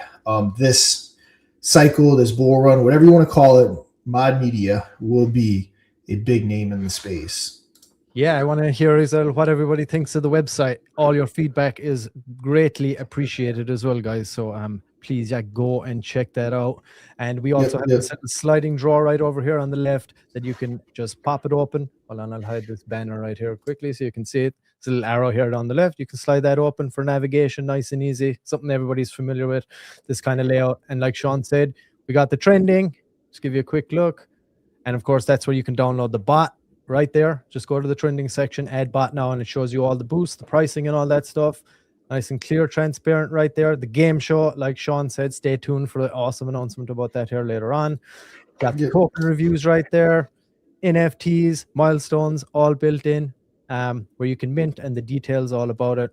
this cycle, this bull run, whatever you want to call it, Mod Media will be a big name in the space. Yeah, I want to hear what everybody thinks of the website. All your feedback is greatly appreciated as well, guys. So please, go and check that out. And we also have a sliding drawer right over here on the left that you can just pop it open. Hold on, I'll hide this banner right here quickly so you can see it. It's a little arrow here on the left. You can slide that open for navigation, nice and easy. Something everybody's familiar with, this kind of layout. And like Sean said, we got the trending. Just give you a quick look. And of course, that's where you can download the bot right there. Just go to the trending section, add bot now, and it shows you all the boosts, the pricing and all that stuff. Nice and clear, transparent right there. The game show, like Sean said, stay tuned for the awesome announcement about that here later on. Got the token reviews right there. NFTs, milestones, all built in, where you can mint, and the details all about it.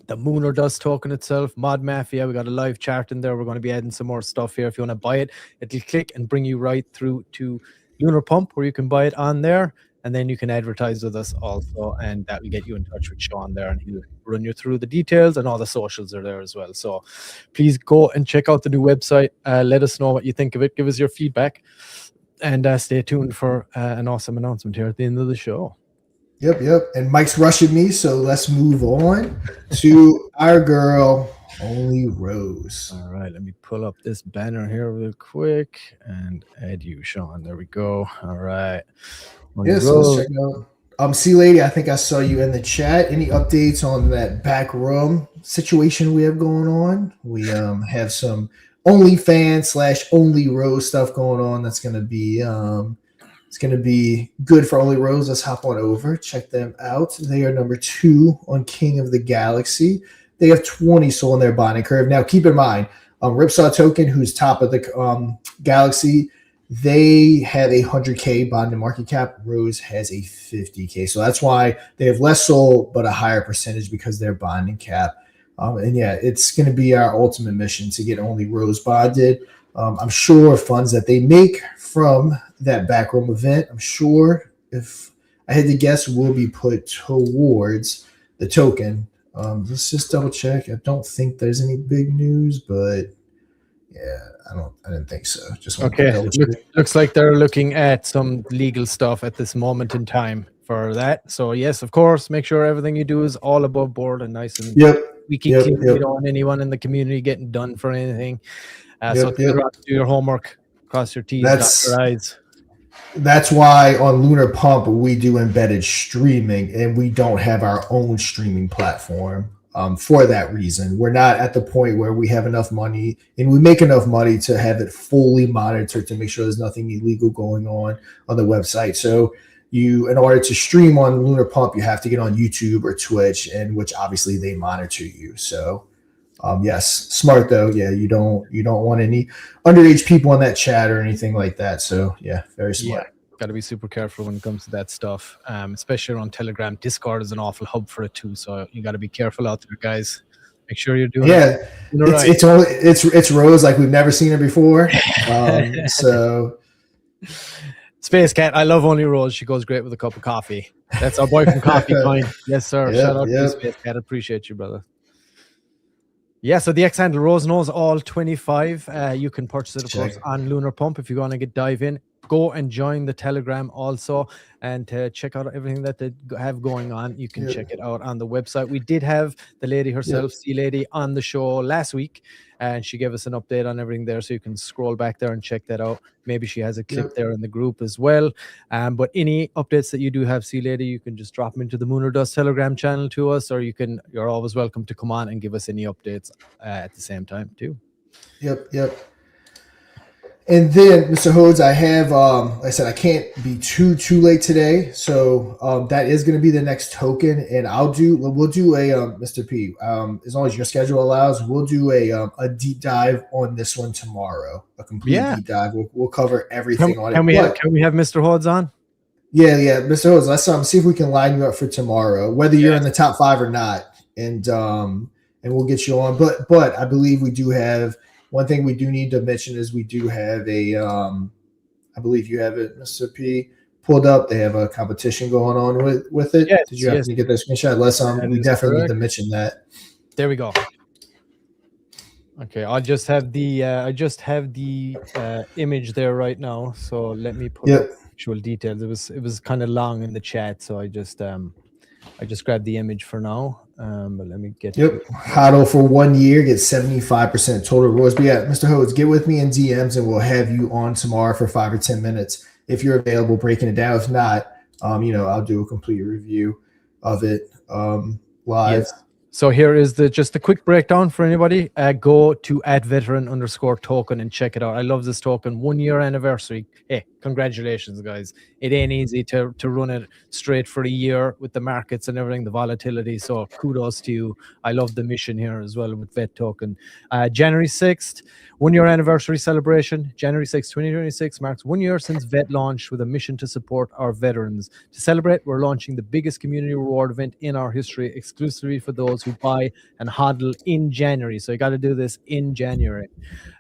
The Mooner Dust token itself, Mod Mafia, we got a live chart in there. We're going to be adding some more stuff here. If you want to buy it, it'll click and bring you right through to Lunar Pump, where you can buy it on there. And then you can advertise with us also, and that will get you in touch with Sean there, and he'll run you through the details, and all the socials are there as well. So please go and check out the new website. Let us know what you think of it. Give us your feedback, and stay tuned for an awesome announcement here at the end of the show. Yep. And Mike's rushing me, so let's move on to our girl, Only Rose. All right, let me pull up this banner here real quick and add you, Sean. There we go. All right. So let's check out. C Lady, I think I saw you in the chat. Any updates on that back room situation we have going on? We have some OnlyFans / Only Rose stuff going on. That's gonna be it's gonna be good for Only Rose. Let's hop on over, check them out. They are number 2 on King of the Galaxy. They have 20 sold on their bonding curve. Now keep in mind, Ripsaw Token, who's top of the Galaxy, they have a 100K bond to market cap. Rose has a 50K. So that's why they have less sold, but a higher percentage, because they're bonding cap. And yeah, it's going to be our ultimate mission to get Only Rose bonded. I'm sure funds that they make from that backroom event, I'm sure, if I had to guess, will be put towards the token. Let's just double check. I don't think there's any big news, but yeah, I didn't think so. Just okay. Looks like they're looking at some legal stuff at this moment in time for that. So yes, of course, make sure everything you do is all above board and nice and clean. You don't want anyone in the community getting done for anything. So do your homework, cross your T's, dot your I's. That's why on Lunar Pump we do embedded streaming, and we don't have our own streaming platform. For that reason, we're not at the point where we have enough money and we make enough money to have it fully monitored to make sure there's nothing illegal going on the website. So in order to stream on Lunar Pump, you have to get on YouTube or Twitch, and which obviously they monitor you. So yes, smart though. Yeah, you don't want any underage people in that chat or anything like that. So yeah, very smart. Yeah. Got to be super careful when it comes to that stuff, especially on Telegram. Discord is an awful hub for it too, so you got to be careful out there, guys. Make sure you're doing it's Rose like we've never seen her before. So Space Cat, I love Only Rose. She goes great with a cup of coffee. That's our boy from Coffee Coin. Yes, sir. Shout out to you, Space Cat. Appreciate you, brother. Yeah, so the X handle Rose knows all 25. You can purchase it, of course, on Lunar Pump if you want to dive in. Go and join the Telegram also, and check out everything that they have going on. You can check it out on the website. We did have the lady herself, C Lady, on the show last week, and she gave us an update on everything there, so you can scroll back there and check that out. Maybe she has a clip there in the group as well. But any updates that you do have, C Lady, you can just drop them into the Mooner Dust Telegram channel to us, or you're always welcome to come on and give us any updates at the same time too. Yep. And then, Mr. Hodes, I have, like I said, I can't be too late today, so that is going to be the next token, and we'll do a Mr. P, as long as your schedule allows, we'll do a deep dive on this one tomorrow, a complete deep dive. We'll cover everything on it. Can we have Mr. Hodes on? Yeah, Mr. Hodes. Let's see if we can line you up for tomorrow, whether you're in the top 5 or not, and we'll get you on. But I believe we do have. One thing we do need to mention is we do have I believe you have it, Mr. P, pulled up. They have a competition going on with it. Yes, Did you happen to get that screenshot? We definitely need to mention that. There we go. Okay, I just have the image there right now. So let me put up actual details. It was kind of long in the chat, so I just grabbed the image for now. But let me get HODL for 1 year, get 75% total rewards. But yeah, Mr. Hodes, get with me in DMs and we'll have you on tomorrow for 5 or 10 minutes if you're available, breaking it down. If not, I'll do a complete review of it live. So here is just a quick breakdown for anybody. Go to @veteran_token and check it out. I love this token. 1 year anniversary. Hey, congratulations, guys. It ain't easy to run it straight for a year with the markets and everything, the volatility. So kudos to you. I love the mission here as well with Vet Token. January 6th, 1 year anniversary celebration. January 6th, 2026 marks 1 year since Vet launched with a mission to support our veterans. To celebrate, we're launching the biggest community reward event in our history, exclusively for those who buy and hodl in January. So you got to do this in January.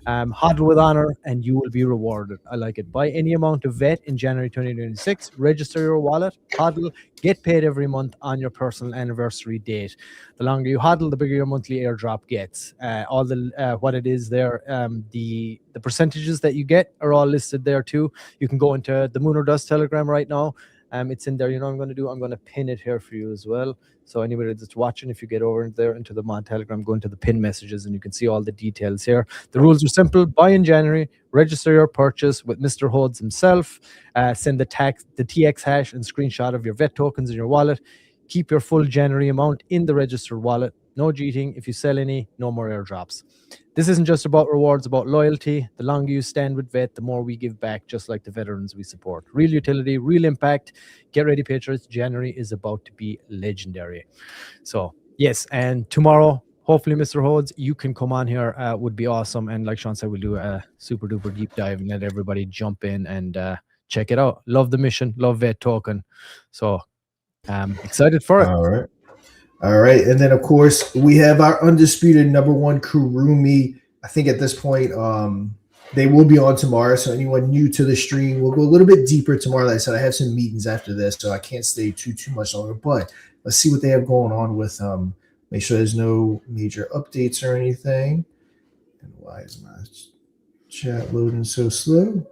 Hodl with honor and you will be rewarded. I like it. Buy any amount of VET in January 2026, register your wallet, hodl, get paid every month on your personal anniversary date. The longer you hodl, the bigger your monthly airdrop gets. All the what it is there, the percentages that you get are all listed there too. You can go into the Moon or Dust Telegram right now. It's in there. You know what I'm going to do? I'm going to pin it here for you as well. So anybody that's watching, if you get over there into the Mod Telegram, go into the pin messages and you can see all the details here. The rules are simple. Buy in January, register your purchase with Mr. Hodes himself, send the TX hash and screenshot of your VET tokens in your wallet. Keep your full January amount in the registered wallet. No cheating. If you sell any, no more airdrops. This isn't just about rewards, about loyalty. The longer you stand with VET, the more we give back, just like the veterans we support. Real utility, real impact. Get ready, Patriots. January is about to be legendary. So, yes, and tomorrow, hopefully, Mr. Hodes, you can come on here. Would be awesome. And like Sean said, we'll do a super duper deep dive and let everybody jump in and check it out. Love the mission. Love VET token. So, excited for it. All right. And then, of course, we have our undisputed #1 Kurumi. I think at this point, they will be on tomorrow. So anyone new to the stream, we'll go a little bit deeper tomorrow. Like I said, I have some meetings after this, so I can't stay too much longer. But let's see what they have going on with make sure there's no major updates or anything. And why is my chat loading so slow?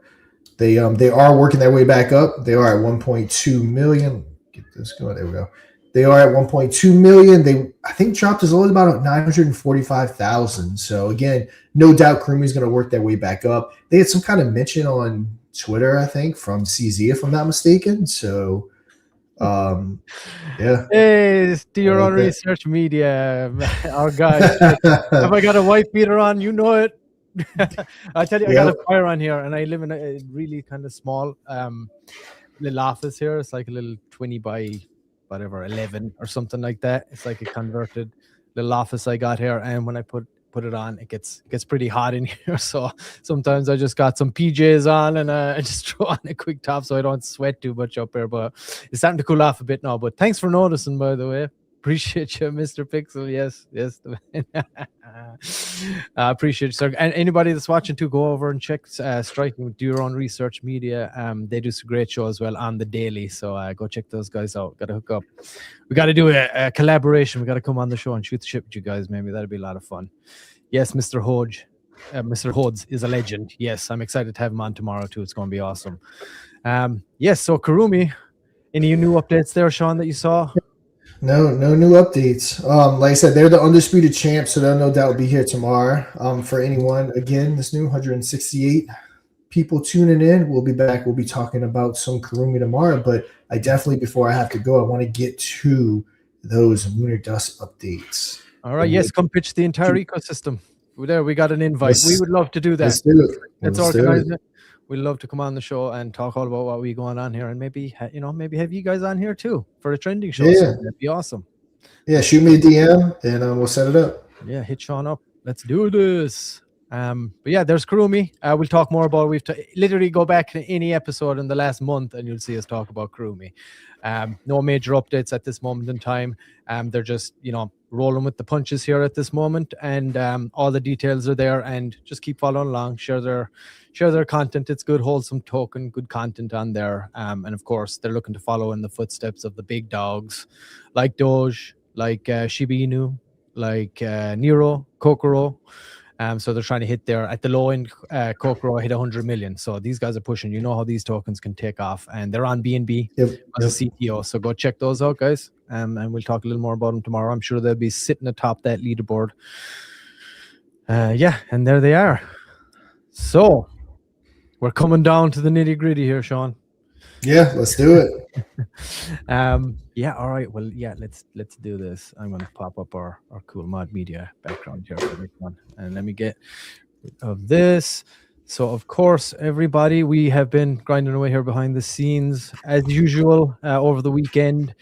They are working their way back up. They are at 1.2 million. Get this going. There we go. They are at 1.2 million. They, I think, dropped as low as about 945,000. So again, no doubt Kurumi is going to work their way back up. They had some kind of mention on Twitter, I think, from CZ, if I'm not mistaken. So, yeah. Hey, do your own research, media, our guys. Have I got a white beater on? You know it. I tell you, I got a fire on here, and I live in a really kind of small little office here. It's like a little 20 by whatever 11 or something like that. It's like a converted little office I got here, and when I put it on, it gets pretty hot in here. So sometimes I just got some PJs on and I just throw on a quick top so I don't sweat too much up here. But it's starting to cool off a bit now. But thanks for noticing, by the way. Appreciate you, Mr. Pixel. Yes. I appreciate you, sir. And anybody that's watching too, go over and check Striking, do your own research media. They do some great shows as well on the daily. So go check those guys out. Got to hook up. We got to do a collaboration. We got to come on the show and shoot the shit with you guys. Maybe that'd be a lot of fun. Yes, Mr. Hodge. Mr. Hodes is a legend. Yes, I'm excited to have him on tomorrow too. It's going to be awesome. Yes, so Kurumi, any new updates there, Sean, that you saw? No new updates. Like I said, they're the undisputed champs, so they'll no doubt be here tomorrow. For anyone, again, this new 168 people tuning in, we'll be back. We'll be talking about some Kurumi tomorrow, but I definitely, before I have to go, I want to get to those Lunar Dust updates. All right, yes, come pitch the entire ecosystem. We're there. We got an invite. We would love to do that. Let's do it. Let's organize it. We'd love to come on the show and talk all about what we going on here, and maybe maybe have you guys on here too for a trending show. Yeah, so that'd be awesome. Yeah, shoot me a DM and we'll set it up. Yeah, hit Sean up. Let's do this. But yeah, there's Kurumi. We'll talk more about. We've literally go back to any episode in the last month, and you'll see us talk about Kurumi. No major updates at this moment in time. They're just rolling with the punches here at this moment, and all the details are there. And just keep following along. Share their content. It's good, wholesome token, good content on there. And of course, they're looking to follow in the footsteps of the big dogs, like Doge, like Shiba Inu, like Nero, Kokoro. So they're trying to hit there at the low end. Kokoro hit 100 million. So these guys are pushing. You know how these tokens can take off, and they're on BNB as a CTO. So go check those out, guys. And we'll talk a little more about them tomorrow. I'm sure they'll be sitting atop that leaderboard. Yeah, and there they are. So we're coming down to the nitty gritty here, Sean. Yeah, let's do it. Yeah, all right. Well, yeah, let's do this. I'm gonna pop up our cool mod media background here for this one. And let me get rid of this. So of course, everybody, we have been grinding away here behind the scenes as usual over the weekend.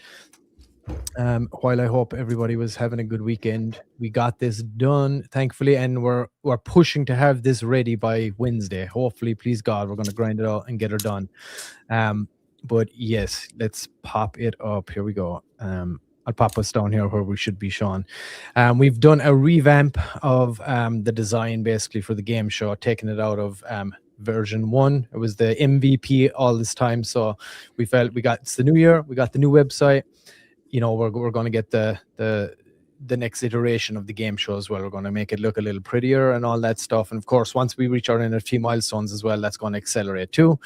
While I hope everybody was having a good weekend, we got this done, thankfully, and we're pushing to have this ready by Wednesday. Hopefully, please God, we're going to grind it out and get her done. But yes, let's pop it up. Here we go. I'll pop us down here where we should be, Sean. We've done a revamp of the design basically for the game show, taking it out of version 1. It was the MVP all this time, so we felt it's the new year, we got the new website. You know, we're going to get the next iteration of the game show as well. We're going to make it look a little prettier and all that stuff. And of course, once we reach our NFT milestones as well, that's going to accelerate too.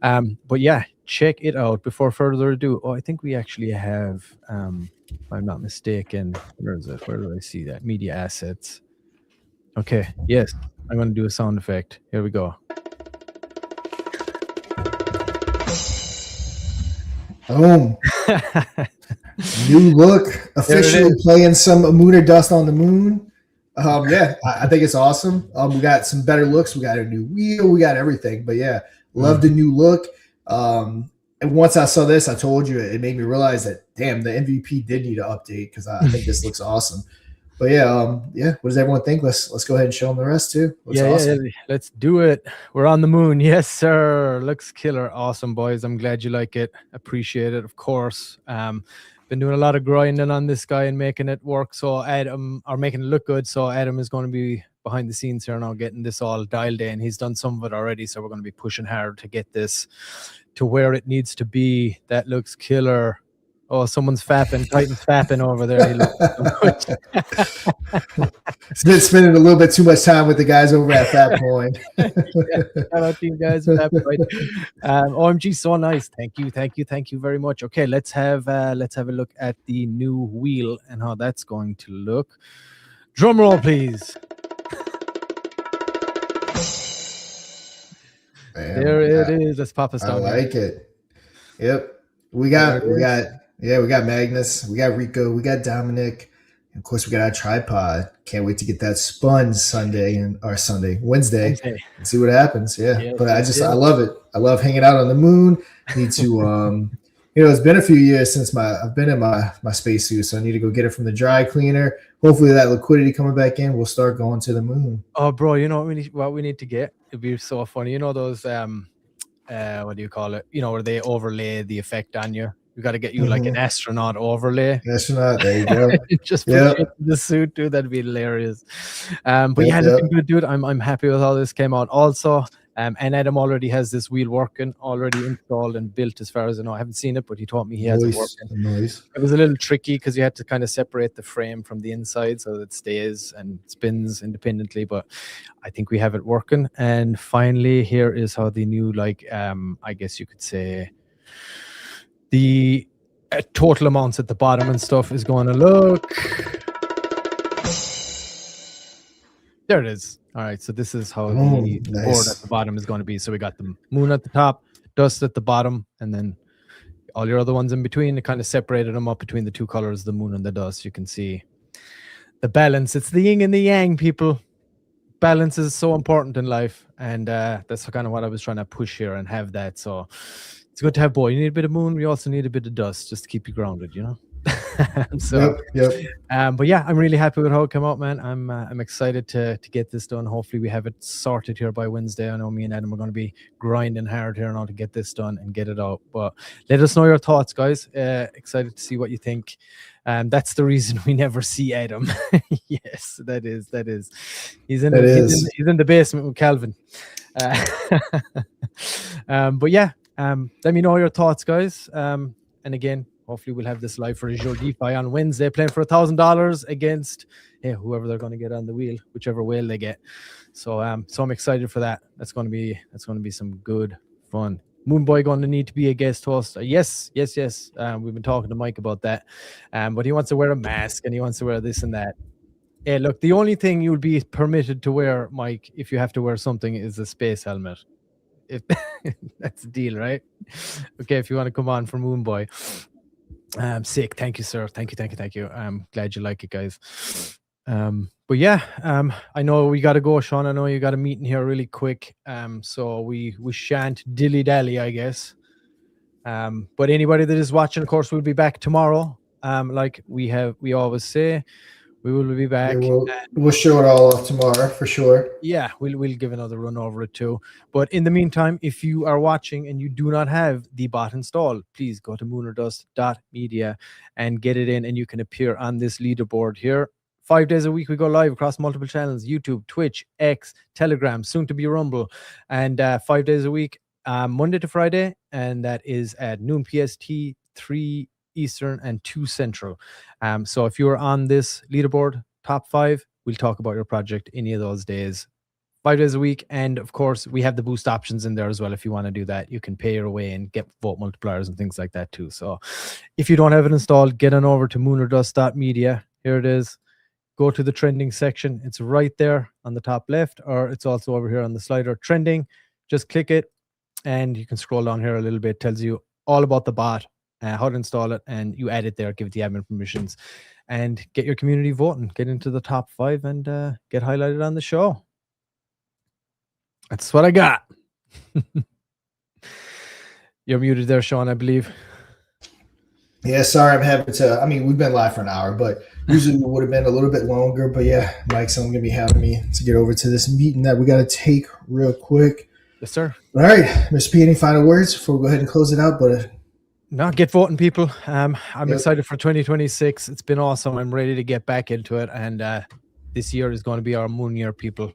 But yeah, check it out. Before further ado, I think we actually have, if I'm not mistaken, where is it? Where do I see that? Media assets. Okay, yes, I'm going to do a sound effect. Here we go. Boom. New look, officially playing some Mooner Dust on the Moon. Yeah, I think it's awesome. We got some better looks. We got a new wheel. We got everything. But yeah, love the new look. And once I saw this, I told you it made me realize that, damn, the MVP did need to update because I think this looks awesome. But yeah, what does everyone think? Let's go ahead and show them the rest too. Looks awesome. Yeah, let's do it. We're on the moon. Yes, sir. Looks killer. Awesome, boys. I'm glad you like it. Appreciate it, of course. Been doing a lot of grinding on this guy and making it work. So Adam, or making it look good. So Adam is going to be behind the scenes here now, getting this all dialed in. He's done some of it already, so we're going to be pushing hard to get this to where it needs to be. That looks killer. Oh, someone's fapping. Titan's fapping over there. He looks so good. It's been spending a little bit too much time with the guys over at Fat Point. Shout out to you guys at Fat Point. OMG, so nice. Thank you very much. Okay, let's have a look at the new wheel and how that's going to look. Drum roll, please. Man, there it is. Let's pop us down. I like it. Yep. We got Magnus, we got Rico, we got Dominic, and of course we got our tripod. Can't wait to get that spun Wednesday, and see what happens. Yeah. But I love it. I love hanging out on the moon. Need to it's been a few years since I've been in my spacesuit, so I need to go get it from the dry cleaner. Hopefully that liquidity coming back in, we'll start going to the moon. Oh, bro, you know what we need to get? It'd be so funny. You know those what do you call it? You know, where they overlay the effect on you. We got to get you like an astronaut overlay. Astronaut, there you go. Just put the suit, dude. That'd be hilarious. But looking good, dude. I'm happy with how this came out. Also, and Adam already has this wheel working, already installed and built. As far as I know, I haven't seen it, but he told me he has it working. Nice. It was a little tricky because you had to kind of separate the frame from the inside so that it stays and spins independently. But I think we have it working. And finally, here is how the new, I guess you could say, the total amounts at the bottom and stuff is going to look. There it is. All right, so this is how the board at the bottom is going to be. So we got the moon at the top, dust at the bottom, and then all your other ones in between. It kind of separated them up between the two colors, the moon and the dust. You can see the balance. It's the yin and the yang, people. Balance is so important in life, and that's kind of what I was trying to push here and have that. So it's good to have both. You need a bit of moon. We also need a bit of dust just to keep you grounded, you know. So, but yeah, I'm really happy with how it came out, man. I'm excited to get this done. Hopefully, we have it sorted here by Wednesday. I know me and Adam are going to be grinding hard here now to get this done and get it out. But let us know your thoughts, guys. Excited to see what you think. That's the reason we never see Adam. Yes, that is. He's in the basement with Calvin. But yeah, let me know your thoughts, guys. And again, hopefully we'll have this live for Azure DeFi on Wednesday, playing for $1,000 against whoever they're going to get on the wheel, whichever whale they get. So I'm excited for that. That's going to be some good fun. Moonboy going to need to be a guest host. Yes. We've been talking to Mike about that. But he wants to wear a mask and he wants to wear this and that. Hey, look, the only thing you'll be permitted to wear, Mike, if you have to wear something, is a space helmet. if that's the deal, right? Okay, if you want to come on for Moon Boy. Sick. Thank you, sir. Thank you. I'm glad you like it, guys. But yeah, I know we got to go, Sean. I know you got a meeting here really quick. So we shan't dilly-dally, I guess. But anybody that is watching, of course, we'll be back tomorrow. Like we always say, we will be back. We'll show it all off tomorrow for sure. Yeah, we'll give another run over it too. But in the meantime, if you are watching and you do not have the bot installed, please go to moonordust.media and get it in, and you can appear on this leaderboard here. 5 days a week we go live across multiple channels: YouTube, Twitch, X, Telegram, soon to be Rumble, and 5 days a week, Monday to Friday, and that is at noon PST, 3 Eastern and 2 Central. So if you're on this leaderboard top 5, we'll talk about your project any of those days, 5 days a week. And of course, we have the boost options in there as well. If you want to do that, you can pay your way and get vote multipliers and things like that too. So if you don't have it installed, get on over to moonordust.media. Here it is. Go to the trending section. It's right there on the top left, or it's also over here on the slider trending. Just click it and you can scroll down here a little bit. It tells you all about the bot, how to install it, and you add it there, give it the admin permissions, and get your community voting, get into the top 5, and get highlighted on the show. That's what I got. You're muted there, Sean, I believe. Yeah, sorry, I'm having to. I mean, we've been live for an hour, but usually we would have been a little bit longer. But yeah, Mike's going to be having me to get over to this meeting that we got to take real quick. Yes, sir. All right, Mr. P, any final words before we go ahead and close it out? But no, get voting, people. I'm excited for 2026. It's been awesome. I'm ready to get back into it, and this year is going to be our moon year, people.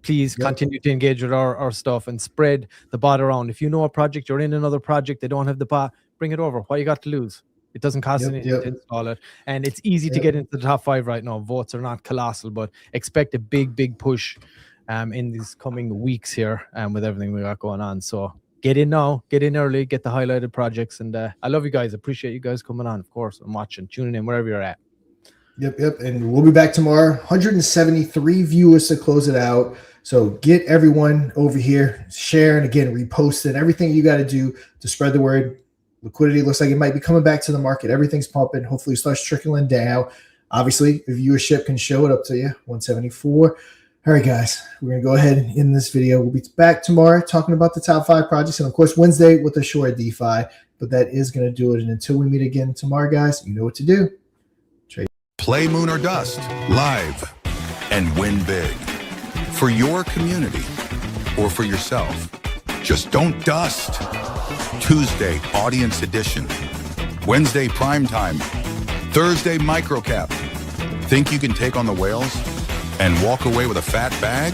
Please continue to engage with our stuff and spread the bot around. If you know a project, you're in another project, they don't have the bot, bring it over. What you got to lose? It doesn't cost anything to install it. And it's easy to get into the top 5 right now. Votes are not colossal, but expect a big push in these coming weeks here with everything we got going on. So get in now, get in early, get the highlighted projects. And I love you guys. Appreciate you guys coming on, of course, and watching, tuning in, wherever you're at. Yep. And we'll be back tomorrow. 173 viewers to close it out. So get everyone over here, share, and again, repost it. Everything you got to do to spread the word. Liquidity looks like it might be coming back to the market. Everything's pumping. Hopefully it starts trickling down. Obviously, the viewership can show it up to you, 174. All right, guys, we're going to go ahead and end this video. We'll be back tomorrow talking about the top 5 projects. And, of course, Wednesday with a short DeFi. But that is going to do it. And until we meet again tomorrow, guys, you know what to do. Play Moon or Dust live and win big for your community or for yourself. Just don't dust. Tuesday, audience edition. Wednesday, primetime. Thursday, microcap. Think you can take on the whales and walk away with a fat bag?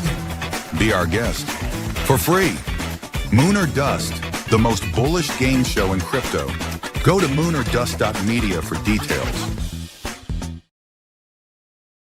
Be our guest for free. Moon or Dust, the most bullish game show in crypto. Go to moonordust.media for details.